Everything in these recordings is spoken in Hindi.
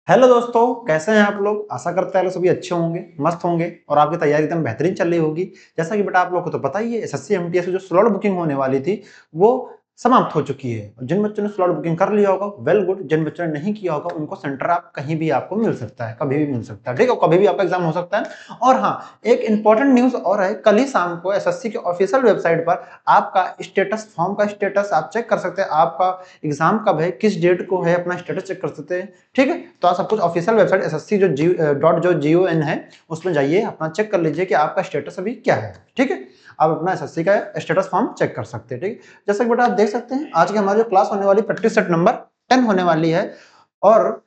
हेलो दोस्तों, कैसे हैं आप लोग। आशा करते हैं आप लोग सभी अच्छे होंगे, मस्त होंगे और आपकी तैयारी एकदम बेहतरीन चल रही होगी। जैसा कि बेटा आप लोग को तो पता ही है, एसएससी एमटीएस की जो स्लॉट बुकिंग होने वाली थी वो समाप्त हो चुकी है। जिन बच्चों ने स्लॉट बुकिंग कर लिया होगा वेल गुड, जिन बच्चों ने नहीं किया होगा उनको सेंटर आप कहीं भी आपको मिल सकता है, कभी भी मिल सकता है। ठीक है, कभी भी आपका एग्जाम हो सकता है। और हाँ, एक इंपॉर्टेंट न्यूज और है, कल ही शाम को एसएससी के ऑफिशियल वेबसाइट पर आपका स्टेटस, फॉर्म का स्टेटस आप चेक कर सकते हैं। आपका एग्जाम कब है, किस डेट को है, अपना स्टेटस चेक कर सकते हैं। ठीक है, तो आप सब कुछ ऑफिशियल वेबसाइट एसएससी जो GON है उसमें जाइए, अपना चेक कर लीजिए कि आपका स्टेटस अभी क्या है। ठीक है, आप अपना एसएससी का स्टेटस फॉर्म चेक कर सकते हैं। ठीक है, जैसा कि बेटा आप देख सकते हैं आज की हमारी जो क्लास होने वाली प्रैक्टिस सेट नंबर 10 होने वाली है। और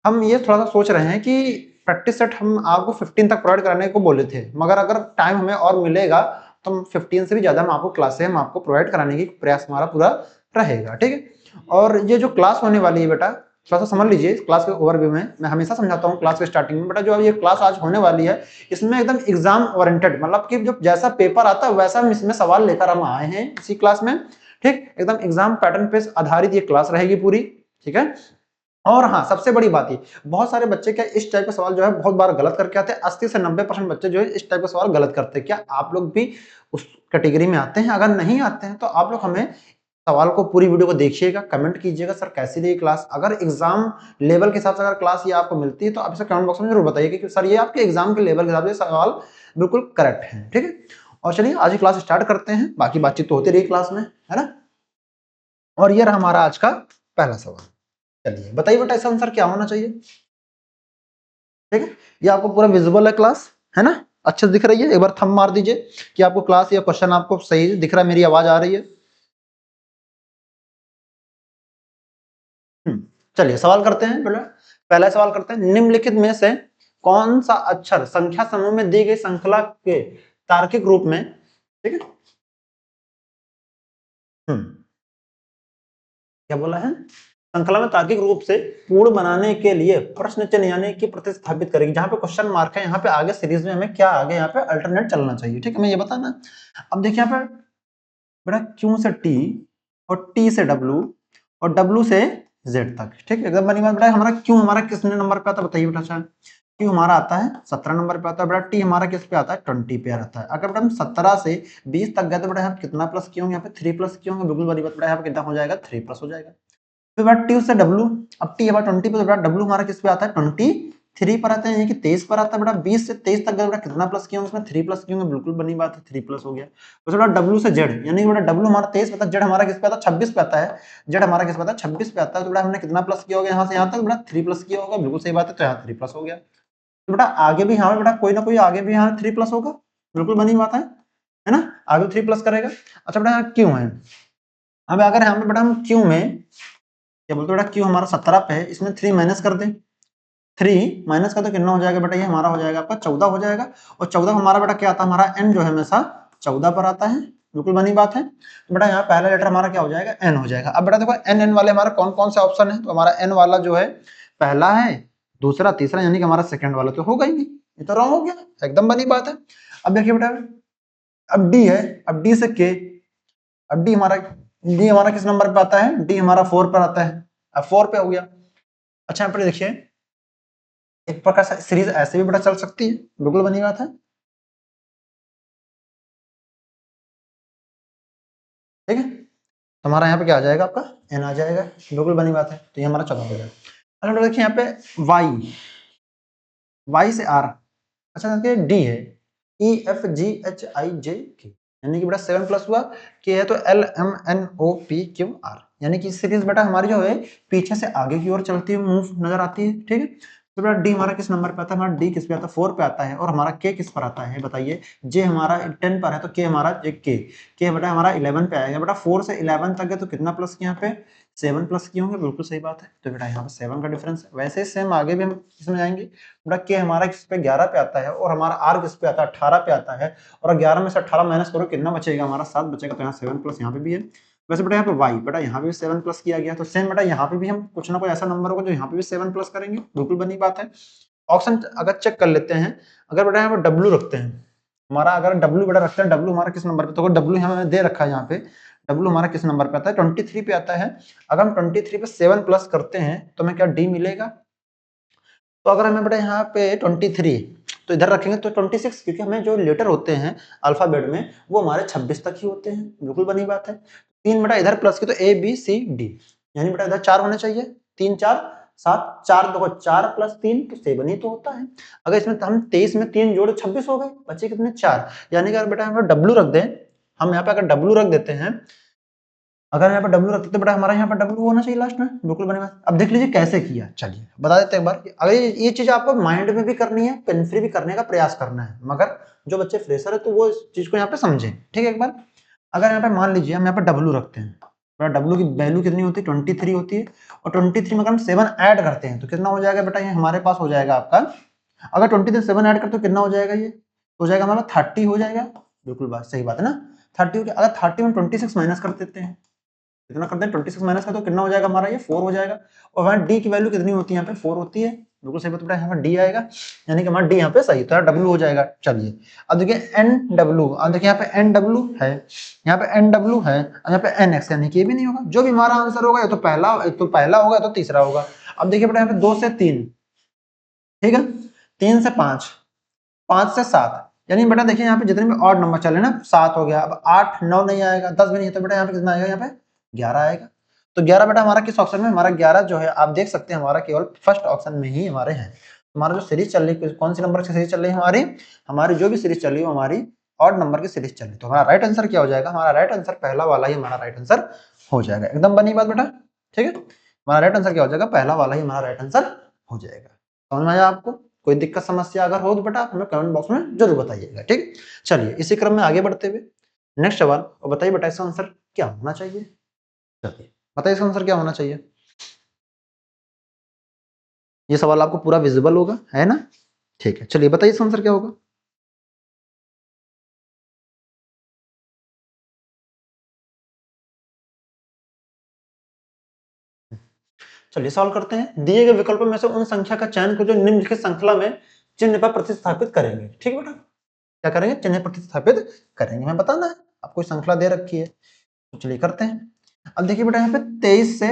हम ये थोड़ा सा सोच रहे हैं कि प्रैक्टिस सेट हम आपको 15 तक प्रोवाइड कराने को बोले थे, मगर अगर टाइम हमें और मिलेगा तो हम 15 से भी ज्यादा हम आपको क्लासें हम आपको प्रोवाइड कराने की प्रयास हमारा पूरा रहेगा। ठीक है, और ये जो क्लास होने वाली है बेटा थोड़ा सा समझ लीजिए। इस क्लास के ओवरव्यू में मैं हमेशा समझाता हूँ क्लास के स्टार्टिंग में, बेटा जो ये क्लास आज होने वाली है इसमें एकदम एग्जाम ओरिएंटेड, मतलब कि जो जैसा पेपर आता है वैसा हम इसमें सवाल लेकर हम आए हैं इसी क्लास में। ठीक, एकदम एग्जाम पैटर्न पे आधारित ये क्लास रहेगी पूरी। ठीक है, और हाँ, सबसे बड़ी बात ये, बहुत सारे बच्चे क्या इस टाइप का सवाल जो है बहुत बार गलत करके आते हैं। 80 से 90% बच्चे जो है इस टाइप का सवाल गलत करते हैं। क्या आप लोग भी उस कैटेगरी में आते हैं? अगर नहीं आते हैं तो आप लोग हमें सवाल को पूरी वीडियो को देखिएगा, कमेंट कीजिएगा सर कैसी रही क्लास। अगर एग्जाम लेवल के हिसाब से अगर क्लास ये आपको मिलती है तो आप इसे कमेंट बॉक्स में जरूर बताइए कि सर ये आपके एग्जाम के लेवल के हिसाब से सवाल बिल्कुल करेक्ट है। ठीक है, और चलिए आज की क्लास स्टार्ट करते हैं, बाकी बातचीत तो होती रही क्लास में, है ना। और ये रहा हमारा आज का पहला सवाल। चलिए बताइए बेटा इसका आंसर क्या होना चाहिए। ठीक है, ये आपको पूरा विजिबल है क्लास, है ना, अच्छे से दिख रही है। एक बार थंब मार दीजिए कि आपको क्लास या क्वेश्चन आपको सही दिख रहा है, मेरी आवाज आ रही है। चलिए सवाल करते हैं बेटा। पहला सवाल करते हैं, निम्नलिखित में से कौन सा अक्षर संख्या समूह में दी गई श्रृंखला के तार्किक रूप में, ठीक है, क्या बोला है, श्रृंखला में तार्किक रूप से पूर्ण बनाने के लिए प्रश्न चिन्ह यानी कि प्रतिस्थापित करेगी। जहां पे क्वेश्चन मार्क है यहाँ पे आगे सीरीज में हमें क्या आगे यहाँ पे अल्टरनेट चलना चाहिए। ठीक है, हमें ये बताना। अब देखिए यहाँ पे बेटा क्यू से टी और टी से डब्लू और डब्लू से जेड तक। ठीक है, एकदम बनी बात। बेटा हमारा क्यू हमारा किसने नंबर पे आता है बताइए बेटा। अच्छा, क्यू हमारा आता है 17 नंबर पे आता है। बेटा टी हमारा किस पे आता है 20 पे आता है। अगर बेटा हम 17 से 20 तक गए तो बेटा यहाँ पे कितना प्लस किए होंगे, यहाँ पे 3 प्लस किए होंगे। बिल्कुल बड़ी बात बेटा, यहाँ पे कितना हो जाएगा 3 प्लस हो जाएगा। फिर बेटा टी से डब्लू, अब टी हमारा 20 पे तो बेटा डब्लू हमारा किस पे आता है 23 पर आता है, यानी कि 23 पर आता है। बेटा 20 से 23 तक बेटा कितना प्लस किया होंगे, इसमें 3 प्लस किए होंगे। बिल्कुल बनी बात है, 3 प्लस हो गया। तो बेटा डब्लू से जेड, यानी कि बेटा डब्लू हमारा 23 पे आता है, जेड हमारा किस पे आता है 26 पे आता है। जेड हमारा किस पे आता है 26 पे आता है। तो बेटा हमने कितना प्लस किया होगा यहाँ से यहाँ तक, बेटा 3 प्लस किया होगा। बिल्कुल सही बात है, तो यहाँ 3 प्लस हो गया। तो बेटा आगे भी यहाँ बेटा कोई ना कोई आगे भी यहाँ 3 प्लस होगा। बिल्कुल बनी बात है ना, आगे 3 प्लस करेगा। अच्छा बेटा यहाँ क्यों है, अब अगर यहाँ पे बेटा हम क्यू में क्या बोलते बेटा, क्यू हमारा 17 पे है, इसमें 3 माइनस कर दें। 3 माइनस का तो कितना हो जाएगा बेटा, ये हमारा हो जाएगा आपका 14 हो जाएगा। और 14 हमारा बेटा क्या आता है, हमारा एन जो है हमेशा 14 पर आता है। बिल्कुल बनी बात है। तो बेटा यहाँ पहला लेटर हमारा क्या हो जाएगा, एन हो जाएगा। अब बेटा देखो एन एन वाले हमारा कौन कौन से ऑप्शन है, तो हमारा एन वाला जो है पहला है, दूसरा, तीसरा, यानी कि हमारा सेकंड वाला तो होगा ही नहीं, ये तो रॉन्ग हो गया, एकदम बनी बात है। अब देखिए बेटा, अब डी है, अब डी से के, अब डी हमारा किस नंबर पे आता है, डी हमारा 4 पर आता है। अब 4 पे हो गया। अच्छा यहाँ पर देखिए, एक प्रकार से सीरीज ऐसे भी बेटा चल सकती है। बिल्कुल बनी बात है। ठीक है, तो हमारा यहाँ पे क्या आ जाएगा, आपका एन आ जाएगा। बिल्कुल बनी बात है, तो ये हमारा 14 हो जाएगा। अच्छा बेटा देखिए यहाँ पे वाई, वाई से आर, अच्छा देखिए डी है, E F G H I जे के, यानी कि बेटा 7 प्लस हुआ। के है तो L M N O P Q R, यानी कि सीरीज बेटा हमारी जो है पीछे से आगे की ओर चलती हुई मूव नजर आती है। ठीक है, तो बेटा डी हमारा किस नंबर पे आता है, हमारा डी किस पे आता है 4 पे आता है। और हमारा के किस पर आता है बताइए, जे हमारा 10 पर है, तो के हमारा के बेटा हमारा 11 पे आएगा। बेटा 4 से 11 तक है तो कितना प्लस किया यहाँ पे 7 प्लस किए होंगे। बिल्कुल सही बात है, तो बेटा यहाँ पे 7 का डिफरेंस है। वैसे ही सेम आगे भी हम इसमें जाएंगे। बेटा के हमारा किस पे 11 पे आता है और हमारा आर किस पे आता है 18 पे आता है। और 11 में से 18 माइनस करो कितना बचेगा, हमारा 7 बचेगा। तो यहाँ 7 प्लस यहाँ पे भी है। वैसे बेटा यहाँ पे वाई, बेटा यहाँ पे भी 7 प्लस किया गया, तो सेम बेटा यहाँ पे भी हम कुछ ना कोई ऐसा नंबर होगा जो यहाँ पे भी 7 प्लस करेंगे। बिल्कुल बनी बात है। ऑप्शन अगर चेक कर लेते हैं, अगर बेटा यहाँ पे डब्ल्यू रखते हैं, हमारा अगर डब्ल्यू बेटा रखते हैं, डब्ल्यू हमारा किस नंबर पे, तो डब्ल्यू यहाँ दे रखा है, यहाँ पे डब्ल्यू हमारा किस नंबर पे आता है 23 पे आता है। अगर हम 23 पे 7 प्लस करते हैं तो हमें क्या डी मिलेगा, तो अगर हमें बेटा यहाँ पे 23 तो इधर रखेंगे तो 26, क्योंकि हमें जो लेटर होते हैं अल्फाबेट में वो हमारे 26 तक ही होते हैं, बिल्कुल बनी बात है। 3 बेटा इधर प्लस की तो A B C D, यानी बेटा इधर 4 होने चाहिए, 3 4 7, 4 देखो 4 प्लस 3 तो 7 ही तो होता है। अगर इसमें हम 23 में 3 जोड़े 26 हो गए, बचे कितने 4, यानी कि अगर बेटा हम W रख दें, हम यहाँ पे अगर W रख देते हैं, अगर यहाँ पे W रखते तो बेटा हमारा यहाँ पे W होना चाहिए लास्ट में, बिल्कुल बने बात। अब देख लीजिए कैसे किया, चलिए बता देते हैं एक बार। अगर ये चीज आपको माइंड में भी करनी है, पेन फ्री भी करने का प्रयास करना है, मगर जो बच्चे फ्रेशर है तो वो इस चीज को यहाँ पे समझें, ठीक है। एक बार अगर यहाँ पे मान लीजिए हम यहाँ पे W रखते हैं, W की वैल्यू कितनी होती है 23 होती है, और 23 में अगर हम 7 ऐड करते हैं तो कितना हो जाएगा बेटा, ये हमारे पास हो जाएगा आपका, अगर 23 7 ऐड करते तो कितना हो जाएगा, ये हो जाएगा हमारा 30 हो जाएगा, बिल्कुल बात सही बात है ना। 30 हो गया, अगर 30 में 26 माइनस कर देते हैं, कितना करते हैं 26 माइनस का तो कितना हो जाएगा हमारा, ये 4 हो जाएगा। और वहां डी की वैल्यू कितनी होती है, यहाँ पे 4 होती है, बिल्कुल सही बात बेटा, यहाँ पे डी आएगा, यानी कि हमारा डी यहाँ पे सही, तो डब्ल्यू हो जाएगा। चलिए अब देखिए एन डब्ल्यू, अब देखिए यहाँ पे एन डब्ल्यू है, यहाँ पे एन डब्ल्यू है, और यहाँ पे एन एक्स, यानी कि ये भी नहीं होगा। जो भी हमारा आंसर होगा, या तो पहला होगा या तो तीसरा होगा। अब देखिए बेटा यहाँ पे 2 से 3, ठीक है, 3 से 5, 5 से 7, यानी बेटा देखिए यहाँ पे जितने भी ऑड नंबर चले ना, 7 हो गया, अब 8 9 नहीं आएगा, 10 भी नहीं है, तो बेटा यहाँ पे कितना आएगा, यहाँ पे 11 आएगा। तो 11 बेटा हमारा किस ऑप्शन में, हमारा 11 जो है आप देख सकते हैं हमारा केवल फर्स्ट ऑप्शन में ही हमारे हैं। हमारा जो सीरीज चल रही है, कौन सी नंबर की सीरीज चल रही है हमारी, हमारी जो भी सीरीज चल रही है हमारी ऑड नंबर की सीरीज चल रही है। तो हमारा राइट आंसर क्या हो जाएगा, हमारा राइट आंसर पहला वाला ही हमारा राइट आंसर हो जाएगा। एकदम बनी बात बेटा, ठीक है। हमारा राइट आंसर क्या हो जाएगा, पहला वाला ही हमारा राइट आंसर हो जाएगा। समझ में आया आपको? कोई दिक्कत समस्या अगर हो तो बेटा आप हमें कमेंट बॉक्स में जरूर बताइएगा, ठीक। चलिए इसी क्रम में आगे बढ़ते हुए नेक्स्ट सवाल, और बताइए बेटा इसका आंसर क्या होना चाहिए। चलिए बताइए इसका आंसर क्या होना चाहिए। ये सवाल आपको पूरा विजिबल होगा, है ना? ठीक है, चलिए बताइए इसका आंसर क्या होगा। चलिए सवाल करते हैं, दिए गए विकल्पों में से उन संख्या का चयन करो जो निम्नलिखित श्रृंखला में चिन्ह पर प्रतिस्थापित करेंगे। ठीक है बेटा, क्या करेंगे, चिन्ह प्रतिस्थापित करेंगे, हमें बताना है। आपको श्रृंखला दे रखी है, तो चलिए करते हैं। अब देखिए बेटा यहाँ पे 23 से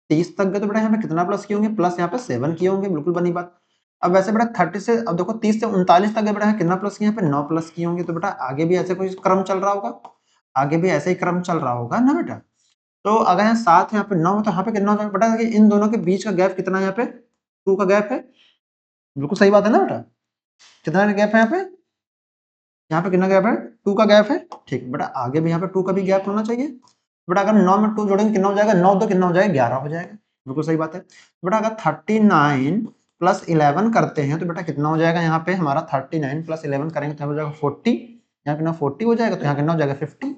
30 तक गए, तो बेटा यहाँ पे कितना प्लस किए होंगे, प्लस यहाँ पे 7 किए होंगे, बिल्कुल बनी बात। अब वैसे बेटा 30 से, अब देखो 30 से 39 तक गए, बेटा यहाँ कितना प्लस किए, यहाँ पे 9 प्लस किए होंगे। तो बेटा आगे भी ऐसे कोई क्रम चल रहा होगा, आगे भी ऐसे ही क्रम चल रहा होगा ना बेटा। तो अगर यहाँ 7 यहाँ पे 9, तो यहाँ पे कितना हो जाएगा बेटा, देखिए इन दोनों के बीच का गैप कितना है, यहाँ पे 2 का गैप है, बिल्कुल सही बात है ना बेटा। कितना गैप है यहाँ पे, यहाँ पे कितना गैप है, 2 का गैप है, ठीक बेटा। आगे भी यहाँ पे 2 का भी गैप होना चाहिए। बेटा अगर 9 में 2 जोड़ेंगे कितना हो जाएगा, 9 तो कितना हो जाएगा, 11 हो जाएगा, बिल्कुल सही बात है। बेटा अगर 39 प्लस 11 करते हैं तो बेटा कितना हो जाएगा, यहाँ पे हमारा 39 प्लस 11 करेंगे तो हो जाएगा 40, यहाँ कितना 40 हो जाएगा, तो यहाँ कितना हो जाएगा 50,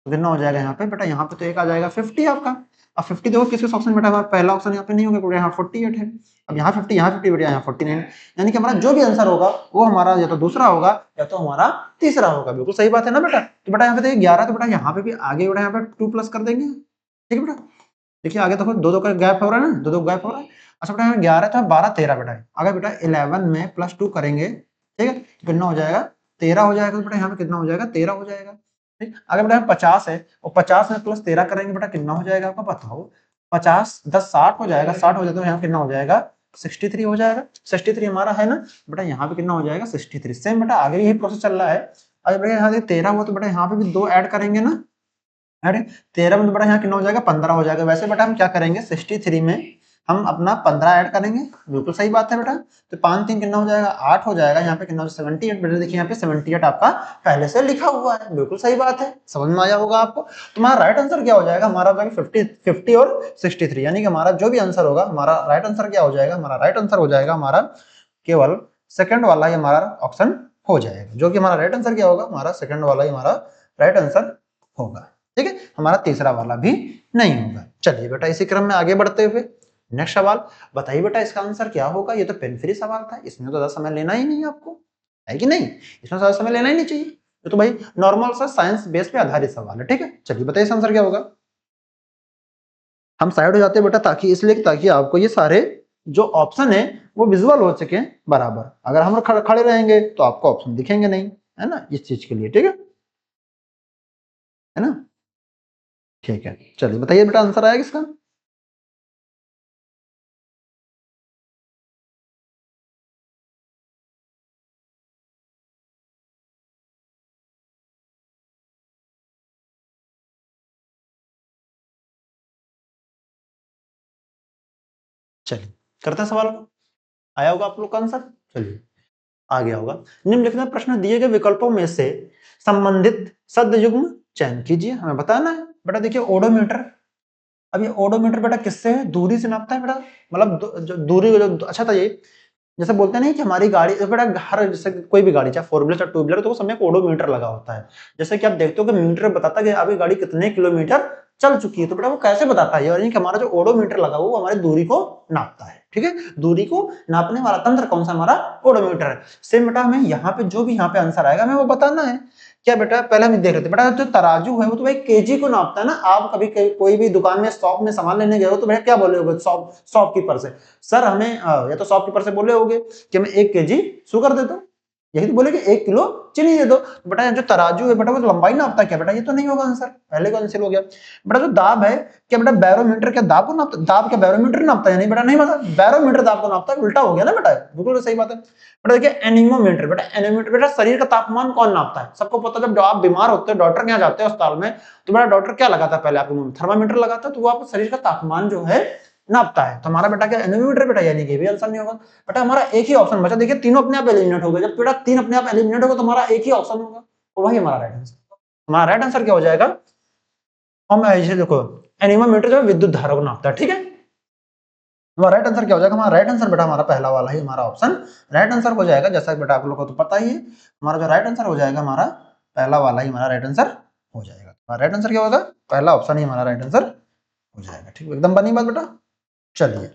तो कितना हो जाएगा यहाँ पे बेटा, यहाँ पे तो एक आ जाएगा 50 आपका। अब 50 देखो किस ऑप्शन बेटा, हमारा पहला ऑप्शन यहाँ पे नहीं होगा क्योंकि यहाँ 48 है। अब यहाँ 50, यहाँ 50 बेटा, यहाँ 49, यानी कि हमारा जो भी आंसर होगा वो हमारा या तो दूसरा होगा या तो हमारा तीसरा होगा, बिल्कुल सही बात है ना बेटा। तो बेटा यहाँ पे देखिए 11, तो बेटा यहाँ पे भी आगे बेटा यहाँ पे 2 प्लस कर देंगे, ठीक है बेटा। देखिए आगे देखो दो दो का गैप हो रहा है ना, दो दो गैप हो रहा है। अच्छा बेटा यहाँ 11 तो 12 13 बेटा है। अगर बेटा 11 में प्लस 2 करेंगे, ठीक है, तो कितना हो जाएगा, 13 हो जाएगा। तो बेटा यहाँ पे कितना हो जाएगा, 13 हो जाएगा, ठीक। अगर बेटा 50 है और 50 में प्लस 13 करेंगे बेटा कितना हो जाएगा आपका बताओ, 50 10 60 हो जाएगा, 60 हो जाएगा, तो यहाँ कितना हो जाएगा 63 हो जाएगा। 63 हमारा है ना बेटा, यहाँ पे कितना हो जाएगा 63। सेम बेटा आगे यही प्रोसेस चल रहा है। अगर बेटा यहाँ 13 हुआ तो बेटा यहाँ पे भी 2 ऐड करेंगे ना, अरे 13 में तो बेटा यहाँ कितना हो जाएगा 15 हो जाएगा। वैसे बेटा हम क्या करेंगे 63 में हम अपना 15 ऐड करेंगे, बिल्कुल सही बात है बेटा। तो 5 3 कितना हो जाएगा 8 हो जाएगा, यहाँ पे कितना हो 78 बेटा, देखिए यहाँ पे 78 आपका पहले से लिखा हुआ है, बिल्कुल सही बात है, समझ में आया होगा आपको। तुम्हारा राइट आंसर क्या हो जाएगा, हमारा हो जाएगा 50 और 63, यानी कि हमारा जो भी आंसर होगा हमारा राइट आंसर क्या हो जाएगा, हमारा राइट आंसर हो जाएगा हमारा केवल सेकंड वाला ही हमारा ऑप्शन हो जाएगा। जो कि हमारा राइट आंसर क्या होगा, हमारा सेकंड वाला ही हमारा राइट आंसर होगा, ठीक है। हमारा तीसरा वाला भी नहीं होगा। चलिए बेटा इसी क्रम में आगे बढ़ते हुए नेक्स्ट सवाल, बताइए बेटा इसका आंसर क्या होगा। ये तो पेन फ्री सवाल था, इसमें तो ज्यादा समय लेना ही नहीं आपको, है कि नहीं, इसमें ज्यादा समय लेना ही नहीं चाहिए। ये तो भाई नॉर्मल सा साइंस बेस पे आधारित सवाल है, ठीक है। चलिए बताइए इसका आंसर क्या होगा। हम साइड हो जाते हैं बेटा, ताकि इसलिए ताकि आपको ये सारे जो ऑप्शन है वो विजुअल हो सके बराबर। अगर हम खड़े रहेंगे तो आपको ऑप्शन दिखेंगे नहीं, है ना, इस चीज के लिए, ठीक है ना। ठीक है, चलिए बताइए बेटा आंसर आएगा इसका। चलिए करते हैं सवाल को। आया होगा आप लोग का आंसर। चलिए आ गया होगा। निम्नलिखित में प्रश्न दिए गए विकल्पों में से संबंधित शब्द युग्म चयन कीजिए। हमें बताना है बेटा। देखिए ओडोमीटर, अब ये ओडोमीटर बेटा किससे है? दूरी से नापता है बेटा। मतलब जो दूरी को जो अच्छा था ये, जैसे बोलते नहीं कि हमारी गाड़ी बेटा हर, जैसे कोई भी गाड़ी चाहे 4 व्हीलर चाहे 2 व्हीलर, तो वो समय ओडोमीटर लगा होता है। जैसे कि आप देखते हो कि मीटर बताता है कि आपकी गाड़ी कितने किलोमीटर चल चुकी है, तो बेटा वो कैसे बताता है? यानी कि हमारा जो ओडोमीटर लगा हुआ वो हमारी दूरी को नापता है। ठीक है, दूरी को नापने वाला तंत्र कौन सा? हमारा ओडोमीटर है। सेम बेटा हमें यहाँ पे जो भी यहाँ पे आंसर आएगा हमें वो बताना है। क्या बेटा? पहले हम देख लेते हैं बेटा, जो तराजू है वो तो भाई केजी को नापता है ना। आप कभी कोई भी दुकान में शॉप में सामान लेने गए हो तो भैया क्या बोले होगे शॉपकीपर से? सर हमें या तो शॉपकीपर से बोले होगे कि हमें 1 केजी शुगर दे दो, यही तो बोले कि 1 किलो चीनी दे दो। बेटा जो तराजू है बेटा वो लंबाई नापता है क्या बेटा? ये तो नहीं होगा आंसर, पहले का आंसर हो गया। बेटा जो दाब है, क्या बेटा बैरोमीटर क्या दाब को नापता? दाब क्या बैरोमीटर नापता है? नहीं बेटा, नहीं मतलब बैरोमीटर दाब को नापता है, उल्टा हो गया ना बेटा। बिल्कुल सही बात है बेटा। देखिए एनीमोमीटर, बेटा एनीमोमीटर बेटा शरीर का तापमान कौन नापता है? सबको पता है, जब आप बीमार होते हो डॉक्टर के यहाँ जाते हैं अस्पताल में, तो बेटा डॉक्टर क्या लगाता है पहले आपके मुंह में? थर्मामीटर लगाता है, तो वो आपको शरीर का तापमान जो है नापता है। तो हमारा बेटा क्या एनीमोमीटर बेटा? यानी कि भी आंसर नहीं होगा बेटा। हमारा एक ही ऑप्शन बचा। देखिए तीनों अपने आप एलिमिनेट हो गए। जब बेटा 3 अपने आप एलिमिनेट होगा तो हमारा एक ही ऑप्शन होगा, तो वही हमारा राइट आंसर। हमारा राइट आंसर क्या हो जाएगा? हम ऐसे देखो, एनीमोमीटर जो है विद्युत धारा को नापता है। ठीक है, हमारा राइट आंसर क्या हो जाएगा? हमारा राइट आंसर बेटा हमारा पहला वाला ही हमारा ऑप्शन राइट आंसर हो जाएगा। जैसा कि बेटा आप लोगों को तो पता ही है, हमारा जो राइट आंसर हो जाएगा हमारा पहला वाला ही हमारा राइट आंसर हो जाएगा। हमारा राइट आंसर क्या होगा? पहला ऑप्शन ही हमारा राइट आंसर हो जाएगा। ठीक है, एकदम बनी बात बेटा। चलिए,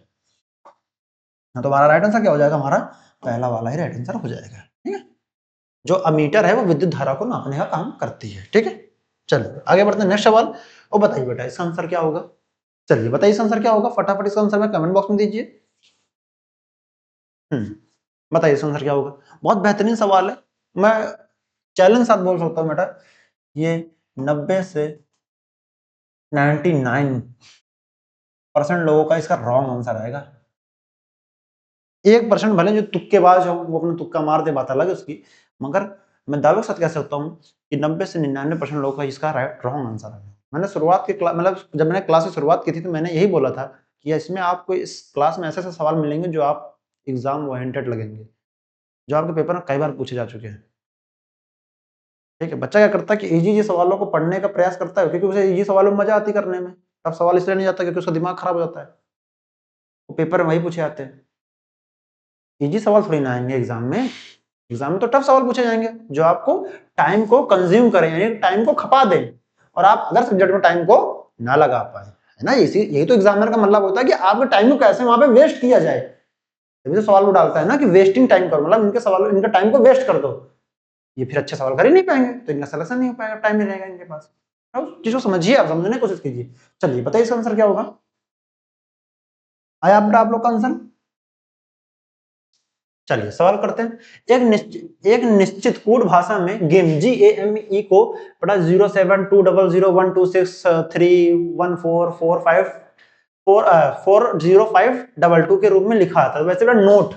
तो हमारा राइट आंसर क्या हो जाएगा? हमारा पहला वाला ही राइट आंसर हो जाएगा। ठीक है, जो अमीटर है वो विद्युत धारा को नापने का काम करती है। ठीक है, चलिए आगे बढ़ते हैं। नेक्स्ट सवाल, और बताइए बेटा इसका आंसर क्या होगा? चलिए बताइए इसका आंसर क्या होगा? फटाफट इसका आंसर में कमेंट बॉक्स में दीजिए। बताइए इसका आंसर क्या होगा? बहुत बेहतरीन सवाल है। मैं चैलेंज साथ बोल सकता हूँ बेटा, ये 90 से 99% लोगों का इसका रॉन्ग आंसर आएगा। 1% भले जो तुक्केबाज हो वो अपना तुक्का मार दे, बात अलग है उसकी, मगर मैं दावे के साथ कह सकता हूँ कि 90 से 99% लोगों का इसका रॉन्ग आंसर है। मैंने शुरुआत की मतलब जब मैंने क्लास की शुरुआत की थी तो मैंने यही बोला था कि इसमें आपको इस क्लास में ऐसे ऐसे सवाल मिलेंगे जो आप एग्जाम ओरिएंटेड लगेंगे, जो आपके पेपर में कई बार पूछे जा चुके हैं। ठीक है, बच्चा क्या करता है कि इजी सवालों को पढ़ने का प्रयास करता है, क्योंकि उसे इजी सवालों में मजा आती करने में। अब सवाल इसलिए नहीं आता क्योंकि उसका दिमाग खराब हो जाता है, वो पेपर में वही पूछे जाते हैं। इजी सवाल थोड़ी ना आएंगे एग्जाम में। एग्जाम में तो टफ सवाल पूछे जाएंगे जो आपको टाइम को कंज्यूम करें, यानी टाइम को खपा दें, और आप अदर सब्जेक्ट में टाइम को ना लगा पाए, है ना। इसी यही तो एग्जामिनर का मतलब होता है कि आपके टाइम को कैसे वहां पे वेस्ट किया जाए। तभी तो सवाल वो डालता है ना कि वेस्टिंग टाइम करो, मतलब इनके सवाल इनके टाइम को वेस्ट कर दो, ये फिर अच्छे सवाल कर ही नहीं पाएंगे, तो इनका सिलेक्शन नहीं हो पाएगा, टाइम नहीं रहेगा इनके पास। अब चीजों समझिए, आप समझने की कोशिश कीजिए। चलिए बताइए इसका आंसर क्या होगा? आया बेटा आप लोग का आंसर? चलिए सवाल करते हैं। एक निश्चित कोड भाषा में गेम GAME को बड़ा 07200126314454052 के रूप में लिखा था। वैसे बेटा नोट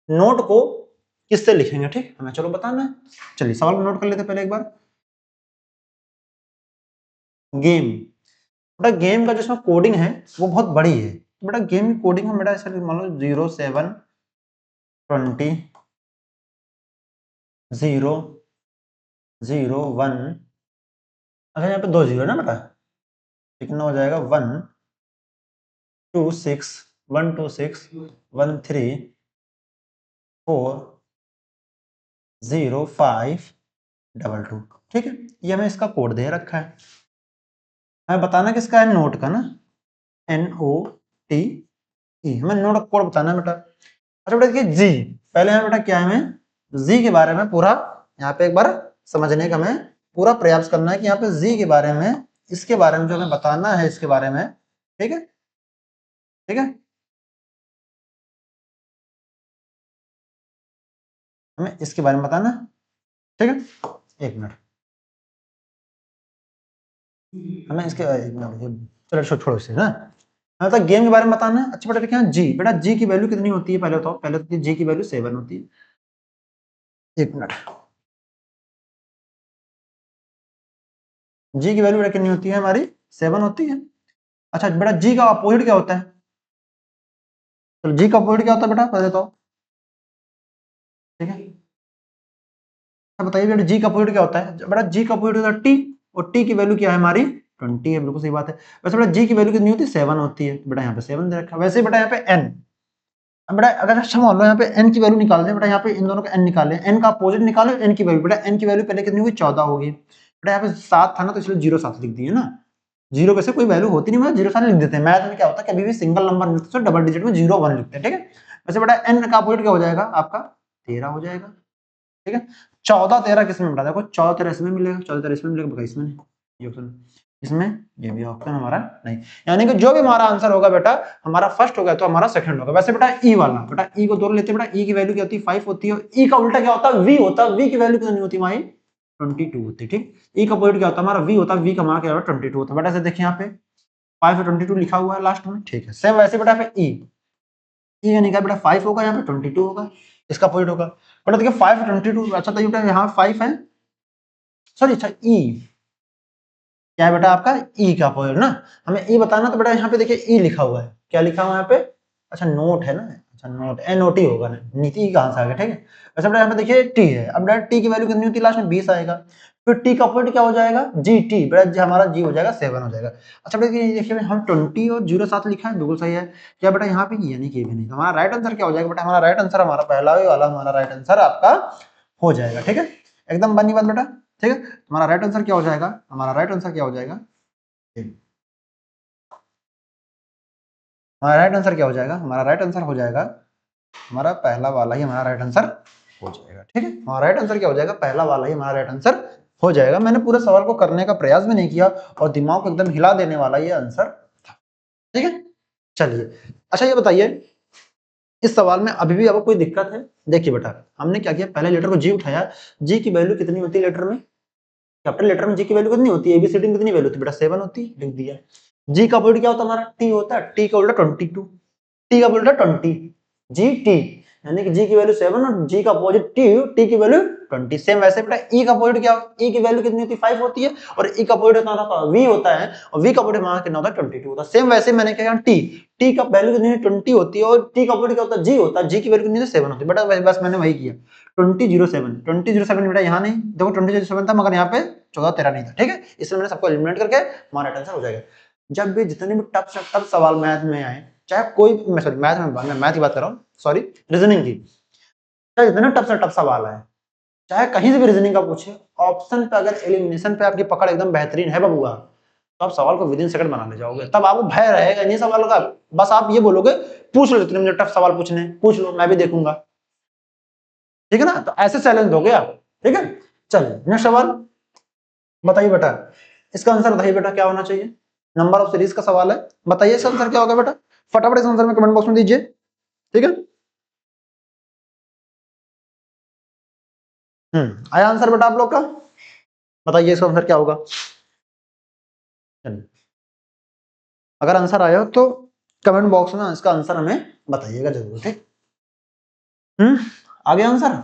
नोट को किससे लिखेंगे? ठीक हमें चलो बताना है। चलिए सवाल को नोट कर लेते पहले एक बार। गेम, बेटा गेम का जो इसमें कोडिंग है वो बहुत बड़ी है। तो बेटा गेम की कोडिंग हम बेटा ऐसे मान लो 072001। अच्छा यहाँ पे 2 जीरो है ना बेटा, कितना हो जाएगा? 126 126 134 0522। ठीक है, ये हमें इसका कोड दे रखा है, हमें बताना किसका है? नोट का ना, NOTE, हमें नोट का कोड बताना है बेटा। अच्छा बेटा देखिए जी, पहले हमें बेटा क्या है, हमें जी के बारे में पूरा यहाँ पे एक बार समझने का हमें पूरा प्रयास करना है कि यहाँ पे जी के बारे में, इसके बारे में जो हमें बताना है इसके बारे में। ठीक है, ठीक है, हमें इसके बारे में बताना है। ठीक है, एक मिनट, हमें इसके एक मिनट, चलो छोड़ो इसे ना। हमें तो गेम के बारे में बताना है। अच्छा बेटा देखिए जी, बेटा जी की वैल्यू कितनी होती है पहले तो, पहले तो जी की वैल्यू 7 होती है। एक मिनट, जी की वैल्यू बेटा कितनी होती है? हमारी 7 होती है। अच्छा बेटा जी का अपोजिट क्या होता है? तो जी का अपोजिट क्या होता है बेटा, पहले तो ठीक है, अब बताइए बेटा जी का अपोजिट क्या होता है। बेटा जी का अपोजिट होता है टी, और टी की वैल्यू क्या है हमारी 20 है, बिल्कुल सही बात है। वैसे बेटा जी की वैल्यू कितनी होती है, 7 होती है, बेटा यहाँ पे 7 दे रखा है। वैसे बेटा यहाँ पे n, अब बेटा अगर अच्छा मान लो यहाँ पे n की वैल्यू निकाल दें, बेटा यहाँ पे इन दोनों का n निकाले, n का अपोजिट निकालो, n की वैल्यू, बेटा n की वैल्यू पहले कितनी होगी 14 होगी, बेटा यहाँ पे 7 था ना, तो इसलिए 07 लिख दिए ना, जीरो वैसे कोई वैल्यू होती नहीं, मतलब 07 लिख देते हैं। मैथ में क्या होता है, कभी भी सिंगल नंबर लिखते हैं डबल डिजिट में 01 लिखते हैं, ठीक है। वैसे बेटा n का अपोजिट क्या हो जाएगा आपका 13 हो जाएगा, ठीक है। 14 13 किसमें बेटा, देखो 14 13 इसमें मिलेगा, 14 13 इसमें मिलेगा, इसमें नहीं, ये ऑप्शन इसमें, ये भी ऑप्शन हमारा नहीं, यानी कि जो भी हमारा आंसर होगा बेटा, हमारा फर्स्ट होगा तो हमारा सेकंड होगा। वैसे बेटा ई वाला, बेटा ई को दो लेते हैं, बेटा ई की वैल्यू क्या होती है 5 होती है, ई का उल्टा क्या होता है वी होता है, वी की वैल्यू कितनी होती है हमारी 22 होती है, ठीक। ई का अपोजिट क्या होता है हमारा वी होता है, वी का हमारा क्या होता है 22 होता है। बेटा ऐसे देखिए यहाँ पे 5 और 22 लिखा हुआ है लास्ट में, ठीक है। सेम वैसे बेटा ई, ई यानी क्या बेटा 5 होगा, यहाँ पे 22 होगा, इसका अपोजिट होगा। बेटा देखिए 5 और 22, अच्छा तो बेटा यहाँ 5 है, सॉरी अच्छा ई क्या है बेटा आपका ई का अपोजिट ना, हमें ई बताना, तो बेटा यहाँ पे देखिए ई लिखा हुआ है, क्या लिखा हुआ है यहाँ पे, अच्छा नोट है ना, अच्छा नोट NOT होगा ना, नीति कहाँ से आ गया, ठीक है। वैसे बेटा यहाँ पे देखिए टी है, अब बेटा टी की वैल्यू कितनी होती है लास्ट में 20 आएगा, फिर टी का अपोजिट क्या हो जाएगा जी टी, बेटा हमारा जी हो जाएगा 7 हो जाएगा। अच्छा बेटा देखिए हम 20 और 07 लिखा है, बिल्कुल सही है। क्या बेटा यहाँ पे यानी कि भी नहीं, हमारा राइट आंसर क्या हो जाएगा बेटा, हमारा राइट आंसर हमारा पहला वाला हमारा राइट आंसर आपका हो जाएगा, ठीक है। एकदम बनी बात बेटा, ठीक है। हमारा राइट आंसर क्या हो जाएगा, हमारा राइट आंसर क्या हो जाएगा, हमारा राइट आंसर क्या हो जाएगा, हमारा राइट आंसर हो जाएगा हमारा पहला वाला ही हमारा राइट आंसर हो जाएगा, ठीक है। हमारा राइट आंसर क्या हो जाएगा, पहला वाला ही हमारा राइट आंसर हो जाएगा। मैंने पूरे सवाल को करने का प्रयास भी नहीं किया, और दिमाग को एकदम हिला देने वाला ये आंसर था, ठीक है। चलिए अच्छा ये बताइए, इस सवाल में अभी भी आपको कोई दिक्कत है। देखिए बेटा हमने क्या किया, पहले लेटर को जी उठाया, जी की वैल्यू कितनी होती है लेटर में, कैपिटल लेटर में जी की वैल्यू कितनी होती है, एबीसीडी में कितनी वैल्यू होती है बेटा 7 होती है, लिख दिया। जी का अपोजिट क्या होता है हमारा टी होता है, टी का उल्टा 22, टी का उल्टा 20, जी टी, यानी कि जी की वैल्यू 7 और जी का अपोजिट टी, टी की वैल्यू 20। सेम वैसे बेटा ई का अपोजिट क्या, ई की वैल्यू कितनी होती है 5 होती है, और ई का अपोजिट कितना होता है वी होता है, और वी का अपोजिट हमारा कितना होता है 22 होता है। सेम वैसे मैंने क्या टी, टी का वैल्यू कितनी 20 होती है, और टी का अपोजिट क्या होता है जी होता है, जी की वैल्यू कितनी होती है 7 होती है। बेटा बस मैंने वही किया 2007 बेटा यहाँ नहीं, देखो 2007 था मगर यहाँ पे 14 13 नहीं था, ठीक है। इसलिए मैंने सबको एलिमिनेट करके हमारा आंसर हो जाएगा। जब भी जितने भी टफ सवाल मैथ में आए, चाहे कोई, मैं सॉरी मैथ में, मैं मैथ की बात कर रहा हूँ, सॉरी रीजनिंग की, चाहे जितने टफ से टफ सवाल आए, चाहे कहीं से भी रीजनिंग का पूछे, ऑप्शन पे अगर एलिमिनेशन पे आपकी पकड़ एकदम बेहतरीन है बबुआ, तो आप सवाल को विद इन सेकंड बना ले जाओगे, तब आपको भय रहेगा नहीं सवाल का। बस आप ये बोलोगे पूछ लो, जितने मुझे टफ सवाल पूछने पूछ लो, मैं भी देखूंगा, ठीक है ना। तो ऐसे चैलेंज दोगे आप, ठीक है। चलिए नेक्स्ट सवाल बताइए बेटा, इसका आंसर बताइए बेटा क्या होना चाहिए, नंबर ऑफ सीरीज का सवाल है, बताइए इसका आंसर क्या होगा बेटा, फटाफट इस आंसर में कमेंट बॉक्स में दीजिए, ठीक है। आया आंसर बेटा आप लोग का, बताइए इसका आंसर क्या होगा। चलिए अगर आंसर आया हो तो कमेंट बॉक्स में इसका आंसर हमें बताइएगा जरूर, ठीक। आ गया आंसर।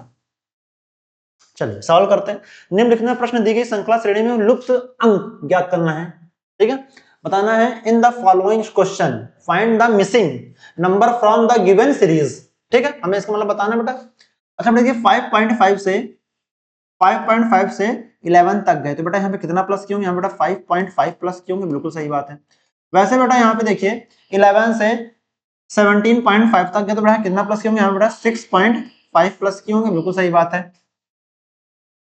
चलिए सवाल करते हैं। निम्नलिखित में प्रश्न दी गई श्रृंखला श्रेणी में लुप्त अंक ज्ञात करना है, ठीक है। बताना है in the following question find the missing number from the given series, ठीक है। हमें इसका मतलब बताना है बेटा। अच्छा देखिए 5.5 से 11 तक गए, तो बेटा यहाँ पे कितना प्लस किए होंगे, यहाँ बेटा 5.5 प्लस किए होंगे, बिल्कुल सही बात है। वैसे बेटा यहाँ पे देखिए 11 से 17.5 तक गए, तो बेटा कितना प्लस किए होंगे, यहाँ बेटा 6.5 प्लस किए होंगे, बिल्कुल सही बात है।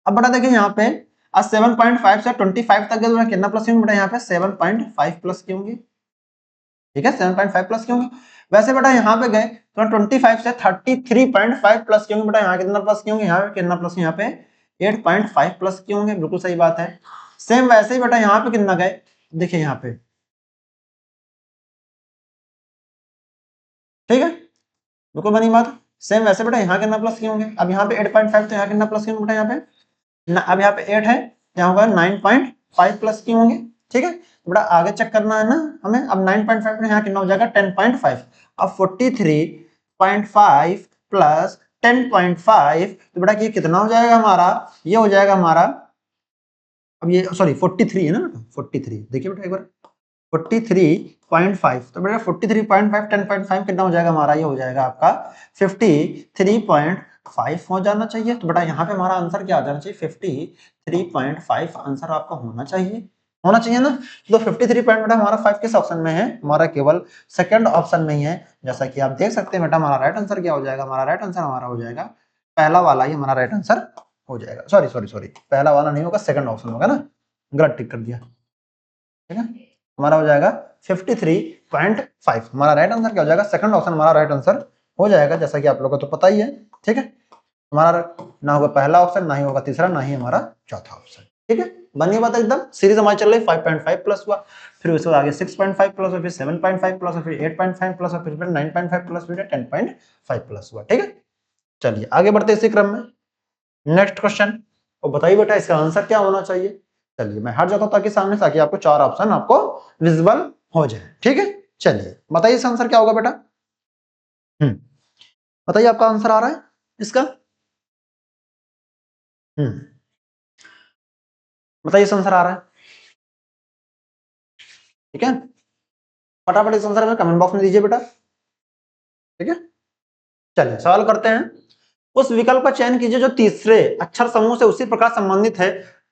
अब बेटा देखिए यहाँ पे 7.5 से 25 तक गए, तो बेटा कितना प्लस किए होंगे, बेटा यहाँ पे 7.5 प्लस किए होंगे, ठीक है 7.5 प्लस किए होंगे। वैसे बेटा यहाँ पे गए तो 25 से 33.5 प्लस किए होंगे, बेटा यहाँ कितना प्लस किए होंगे, यहाँ पे कितना प्लस, यहाँ पे 8.5 प्लस किए होंगे, बिल्कुल सही बात है। सेम वैसे ही बेटा यहाँ पे कितना गए, देखिए यहाँ पे, ठीक है बिल्कुल बनी बात। सेम वैसे बेटा यहाँ कितना प्लस किए होंगे, अब यहाँ पे 8.5, तो यहाँ कितना प्लस किए होंगे बेटा, यहाँ पे अब यहाँ पे 8 है, यहाँ होगा 9.5 प्लस किए होंगे, ठीक है। तो बेटा आगे चेक करना है ना हमें, अब 9.5 में यहाँ कितना हो जाएगा 10.5, अब 43.5 प्लस 10.5, तो बेटा ये कितना हो जाएगा हमारा, ये हो जाएगा हमारा, अब ये सॉरी 43 है ना बेटा, 43 देखिए बेटा एक बार 43.5, तो बेटा 43.5 10.5 कितना हो जाएगा हमारा, ये हो जाएगा आपका 53.5 हो जाना चाहिए। तो बेटा यहाँ पे हमारा आंसर क्या आ जाना चाहिए, 53.5 आंसर आपका होना चाहिए ना। तो 53 पॉइंट बेटा हमारा 5 किस ऑप्शन में है, हमारा केवल सेकंड ऑप्शन में ही है। जैसा कि आप देख सकते हैं बेटा हमारा राइट आंसर क्या हो जाएगा, हमारा राइट आंसर हमारा हो जाएगा पहला वाला ही हमारा राइट आंसर हो जाएगा। सॉरी पहला वाला नहीं होगा, सेकंड ऑप्शन होगा ना, गलत टिक कर दिया, ठीक है। हमारा हो जाएगा 53.5, हमारा राइट आंसर क्या हो जाएगा, सेकंड ऑप्शन हमारा राइट आंसर हो जाएगा, जैसा कि आप लोगों को तो पता ही है, ठीक है। हमारा ना होगा पहला ऑप्शन, ना ही होगा तीसरा, ना ही हमारा चौथा ऑप्शन, ठीक है। बनी बात एकदम। सीरीज हमारी चल रही 5.5 प्लस हुआ, फिर उसके बाद आगे 6.5 प्लस हुआ, फिर 7.5 प्लस हुआ, फिर 8.5 प्लस हुआ, फिर 9.5 प्लस, फिर 10.5 प्लस हुआ, ठीक है। चलिए आगे बढ़ते इसी क्रम में, नेक्स्ट क्वेश्चन, और बताइए बेटा इसका आंसर क्या होना चाहिए। चलिए मैं हट जाता हूं ताकि सामने, ताकि आपको चार ऑप्शन आपको विजिबल हो जाए, ठीक है। चलिए बताइए इसका आंसर क्या होगा बेटा। बताइए आपका आंसर आ रहा है इसका। बताइए इसका आंसर आ रहा है, ठीक है। फटाफट इस आंसर में कमेंट बॉक्स में दीजिए बेटा, ठीक है। चलिए सवाल करते हैं। उस विकल्प का चयन कीजिए जो तीसरे अक्षर समूह से उसी प्रकार संबंधित है